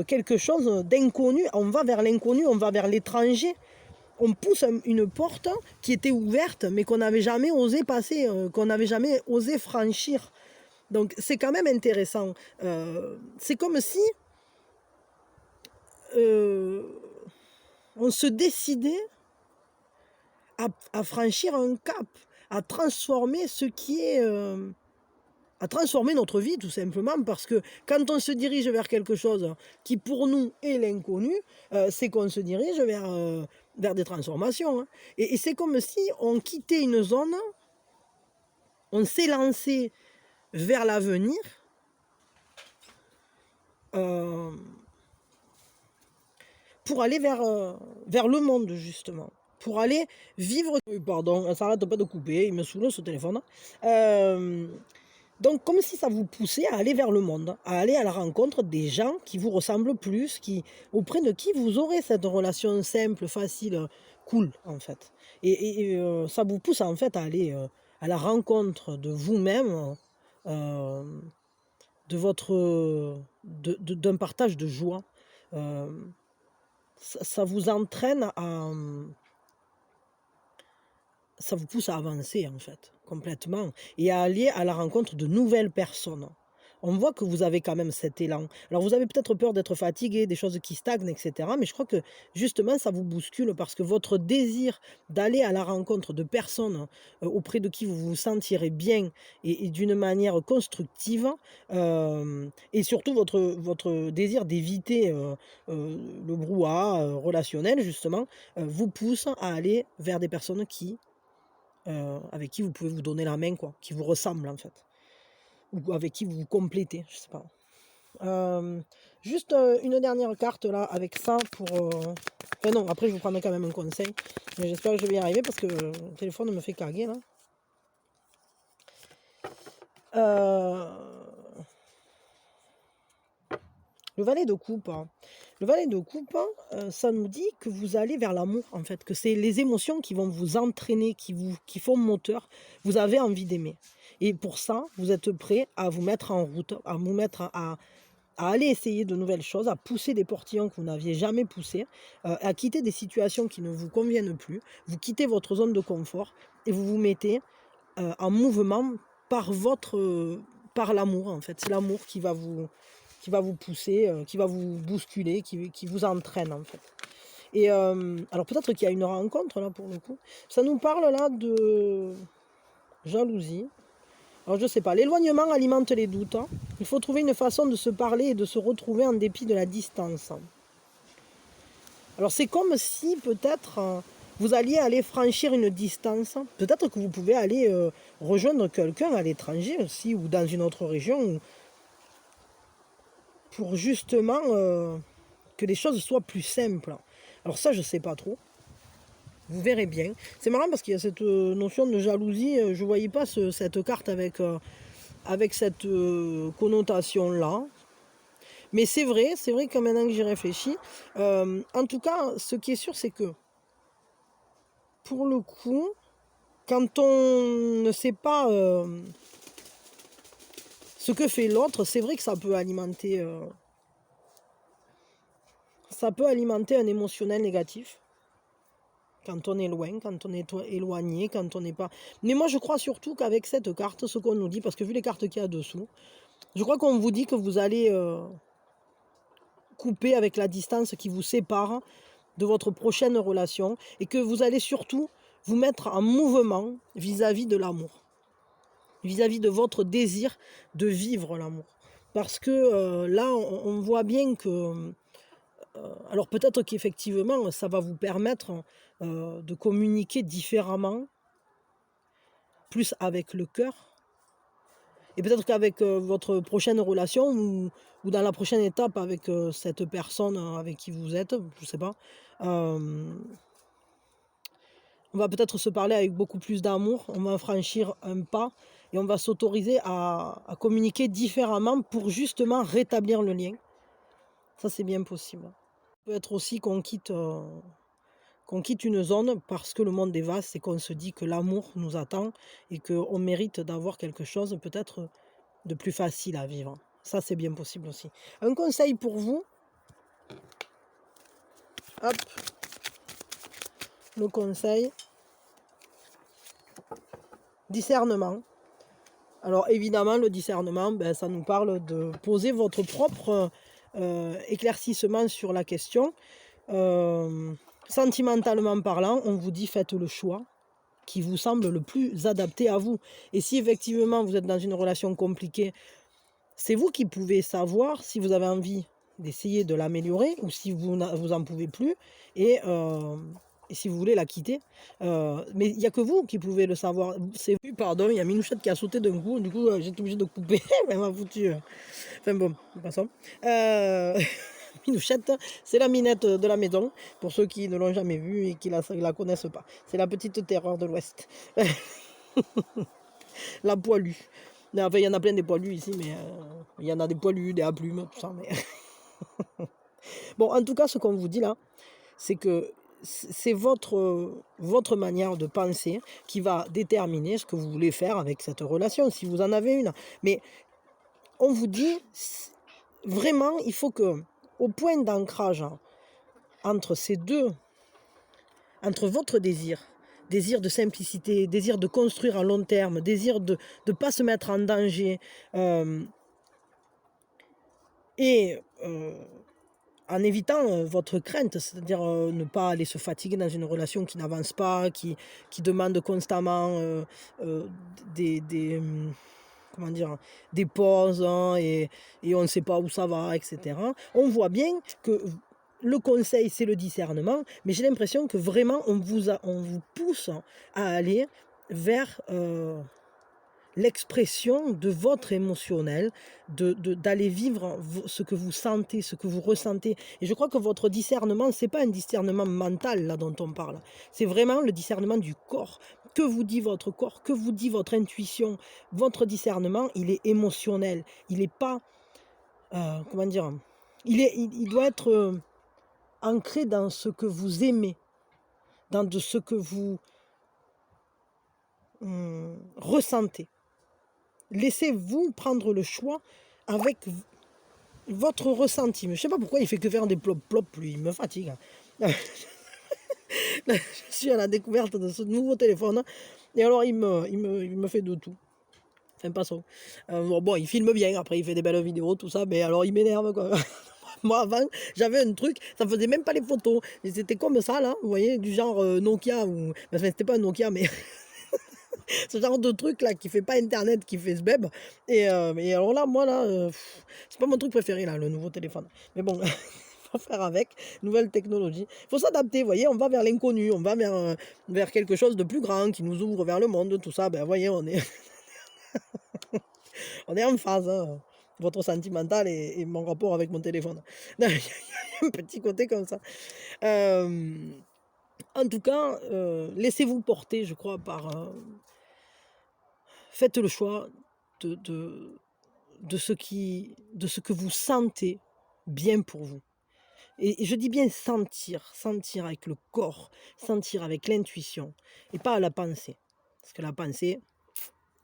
quelque chose d'inconnu. On va vers l'inconnu, on va vers l'étranger. On pousse une porte qui était ouverte, mais qu'on n'avait jamais osé passer, qu'on n'avait jamais osé franchir. Donc c'est quand même intéressant. C'est comme si on se décidait à franchir un cap, à transformer ce qui est... à transformer notre vie tout simplement parce que quand on se dirige vers quelque chose qui pour nous est l'inconnu, c'est qu'on se dirige vers des transformations. Hein. Et c'est comme si on quittait une zone, on s'est lancé vers l'avenir, pour aller vers le monde justement, pour aller vivre... Pardon, ça n'arrête pas de couper, il me saoule ce téléphone. Donc comme si ça vous poussait à aller vers le monde, à aller à la rencontre des gens qui vous ressemblent plus, auprès de qui vous aurez cette relation simple, facile, cool en fait. Et ça vous pousse en fait à aller à la rencontre de vous-même, d'un partage de joie. Ça vous entraîne ça vous pousse à avancer en fait, complètement, et à aller à la rencontre de nouvelles personnes. On voit que vous avez quand même cet élan. Alors vous avez peut-être peur d'être fatigué, des choses qui stagnent, etc. Mais je crois que justement ça vous bouscule parce que votre désir d'aller à la rencontre de personnes auprès de qui vous vous sentirez bien et d'une manière constructive, et surtout votre désir d'éviter le brouhaha relationnel, justement, vous pousse à aller vers des personnes avec qui vous pouvez vous donner la main, quoi, qui vous ressemblent en fait, ou avec qui vous vous complétez, je sais pas. Juste une dernière carte là avec ça pour... Enfin non, après je vous prendrai quand même un conseil, mais j'espère que je vais y arriver parce que le téléphone me fait caguer là. Le valet de coupe, hein. Le valet de coupe, ça nous dit que vous allez vers l'amour en fait, que c'est les émotions qui vont vous entraîner, qui font moteur. Vous avez envie d'aimer. Et pour ça, vous êtes prêt à vous mettre en route, à vous mettre à aller essayer de nouvelles choses, à pousser des portillons que vous n'aviez jamais poussés, à quitter des situations qui ne vous conviennent plus. Vous quittez votre zone de confort et vous vous mettez en mouvement par par l'amour en fait. C'est l'amour qui va vous pousser, qui va vous bousculer, qui vous entraîne en fait. Et alors peut-être qu'il y a une rencontre là pour le coup. Ça nous parle là de jalousie. Alors je sais pas, l'éloignement alimente les doutes, hein. Il faut trouver une façon de se parler et de se retrouver en dépit de la distance. Alors c'est comme si peut-être vous alliez aller franchir une distance. Peut-être que vous pouvez aller rejoindre quelqu'un à l'étranger aussi ou dans une autre région pour justement que les choses soient plus simples. Alors ça je sais pas trop. Vous verrez bien. C'est marrant parce qu'il y a cette notion de jalousie. Je ne voyais pas cette carte avec cette connotation-là. Mais c'est vrai que maintenant que j'y réfléchis, en tout cas, ce qui est sûr, c'est que pour le coup, quand on ne sait pas ce que fait l'autre, c'est vrai que ça peut alimenter un émotionnel négatif. Quand on est loin, quand on est éloigné, quand on n'est pas... Mais moi, je crois surtout qu'avec cette carte, ce qu'on nous dit, parce que vu les cartes qu'il y a dessous, je crois qu'on vous dit que vous allez couper avec la distance qui vous sépare de votre prochaine relation et que vous allez surtout vous mettre en mouvement vis-à-vis de l'amour, vis-à-vis de votre désir de vivre l'amour. Parce que là, on voit bien que... alors peut-être qu'effectivement, ça va vous permettre de communiquer différemment, plus avec le cœur. Et peut-être qu'avec votre prochaine relation ou dans la prochaine étape avec cette personne avec qui vous êtes, je ne sais pas, on va peut-être se parler avec beaucoup plus d'amour, on va franchir un pas et on va s'autoriser à communiquer différemment pour justement rétablir le lien. Ça, c'est bien possible. Ça peut être aussi qu'on quitte une zone parce que le monde est vaste et qu'on se dit que l'amour nous attend et qu'on mérite d'avoir quelque chose peut-être de plus facile à vivre. Ça, c'est bien possible aussi. Un conseil pour vous. Hop. Le conseil. Discernement. Alors évidemment, le discernement, ça nous parle de poser votre propre éclaircissement sur la question. Sentimentalement parlant, on vous dit faites le choix qui vous semble le plus adapté à vous. Et si effectivement vous êtes dans une relation compliquée, c'est vous qui pouvez savoir si vous avez envie d'essayer de l'améliorer ou si vous en pouvez plus et si vous voulez la quitter. Mais il n'y a que vous qui pouvez le savoir. C'est pardon, il y a Minouchette qui a sauté d'un coup, du coup j'étais obligée de couper. Elle m'a foutu. Enfin bon, passons. Minouchette, c'est la minette de la maison, pour ceux qui ne l'ont jamais vue et qui la connaissent pas. C'est la petite terreur de l'Ouest. La poilue. Enfin, il y en a plein des poilus ici, mais il y en a des poilus, des à plumes, tout ça. Mais... bon, en tout cas, ce qu'on vous dit là, c'est que c'est votre manière de penser qui va déterminer ce que vous voulez faire avec cette relation, si vous en avez une. Mais on vous dit, vraiment, il faut que, au point d'ancrage entre ces deux, entre votre désir de simplicité, désir de construire à long terme, désir de ne pas se mettre en danger, et en évitant votre crainte, c'est-à-dire ne pas aller se fatiguer dans une relation qui n'avance pas, qui demande constamment comment dire, des pauses, hein, et on ne sait pas où ça va, etc. On voit bien que le conseil, c'est le discernement, mais j'ai l'impression que vraiment, on vous pousse à aller vers l'expression de votre émotionnel, d'aller vivre ce que vous sentez, ce que vous ressentez. Et je crois que votre discernement, ce n'est pas un discernement mental là dont on parle. C'est vraiment le discernement du corps. Que vous dit votre corps? Que vous dit votre intuition? Votre discernement, il est émotionnel. Il n'est pas... comment dire? Il doit être ancré dans ce que vous aimez, dans ce que vous ressentez. Laissez-vous prendre le choix avec votre ressenti. Mais je sais pas pourquoi il fait que faire des plop plop, lui, il me fatigue. Je suis à la découverte de ce nouveau téléphone. Et alors, il me fait de tout. Enfin, pas ça. Bon, il filme bien, après, il fait des belles vidéos, tout ça. Mais alors, il m'énerve, quoi. Moi, avant, j'avais un truc, ça faisait même pas les photos. Et c'était comme ça, là, vous voyez, du genre Nokia. Ou... Enfin, c'était pas un Nokia, mais ce genre de truc, là, qui fait pas Internet, qui fait ce beb. Et alors là, moi, là, c'est pas mon truc préféré, là, le nouveau téléphone. Mais bon... faut faire avec, nouvelle technologie. Il faut s'adapter, vous voyez, on va vers l'inconnu, on va vers quelque chose de plus grand qui nous ouvre vers le monde, tout ça. Ben, vous voyez, on est en phase, hein. Votre sentimental et mon rapport avec mon téléphone. Il y a un petit côté comme ça. En tout cas, laissez-vous porter, je crois, faites le choix de, de, de ce que vous sentez bien pour vous. Et je dis bien sentir, sentir avec le corps, sentir avec l'intuition, et pas à la pensée. Parce que la pensée,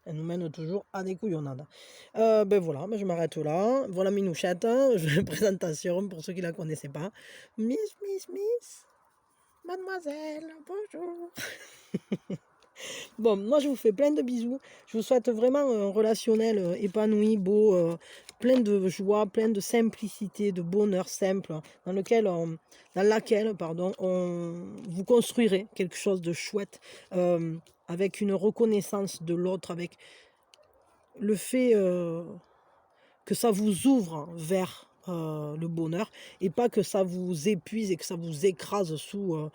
elle nous mène toujours à des couillonnades. Ben voilà, ben je m'arrête là. Voilà Minouchette, présentation pour ceux qui ne la connaissaient pas. Miss, mademoiselle, bonjour. Bon, moi je vous fais plein de bisous. Je vous souhaite vraiment un relationnel épanoui, beau, plein de joie, plein de simplicité, de bonheur simple, dans laquelle vous construirez quelque chose de chouette, avec une reconnaissance de l'autre, avec le fait que ça vous ouvre vers le bonheur et pas que ça vous épuise et que ça vous écrase sous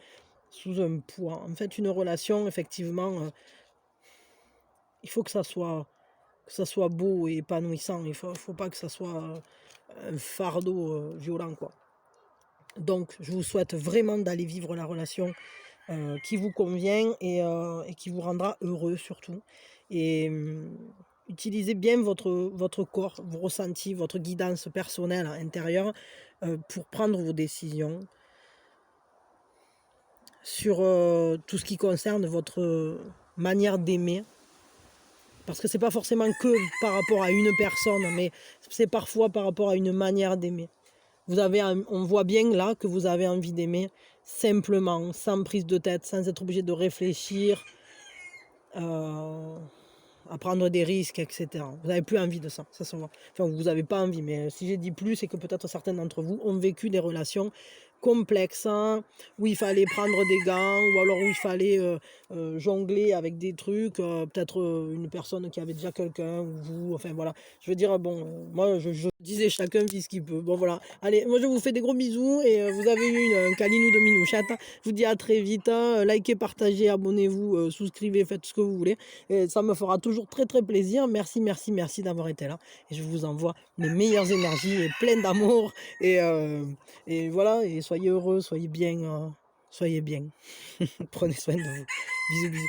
un poids. En fait, une relation, effectivement, il faut que ça soit beau et épanouissant. Il faut pas que ça soit un fardeau violent, quoi. Donc, je vous souhaite vraiment d'aller vivre la relation qui vous convient et qui vous rendra heureux surtout. Et utilisez bien votre corps, vos ressentis, votre guidance personnelle intérieure pour prendre vos décisions sur tout ce qui concerne votre manière d'aimer. Parce que c'est pas forcément que par rapport à une personne, mais c'est parfois par rapport à une manière d'aimer. On voit bien là que vous avez envie d'aimer simplement, sans prise de tête, sans être obligé de réfléchir, à prendre des risques, etc. Vous n'avez plus envie de ça, ça se voit. Enfin, vous n'avez pas envie, mais si j'ai dit plus, c'est que peut-être certains d'entre vous ont vécu des relations complexes, hein, où il fallait prendre des gants, ou alors où il fallait jongler avec des trucs, peut-être une personne qui avait déjà quelqu'un, ou vous, enfin voilà. Je veux dire, bon, moi je disais chacun vit ce qu'il peut. Bon voilà, allez, moi je vous fais des gros bisous, et vous avez eu un câlinou de Minouchette. Je vous dis à très vite, hein, likez, partagez, abonnez-vous, souscrivez, faites ce que vous voulez. Et ça me fera toujours très très plaisir. Merci, merci, merci d'avoir été là. Et je vous envoie mes meilleures énergies et plein d'amour. Et voilà, et soyez heureux, soyez bien, soyez bien. Prenez soin de vous. Bisous, bisous.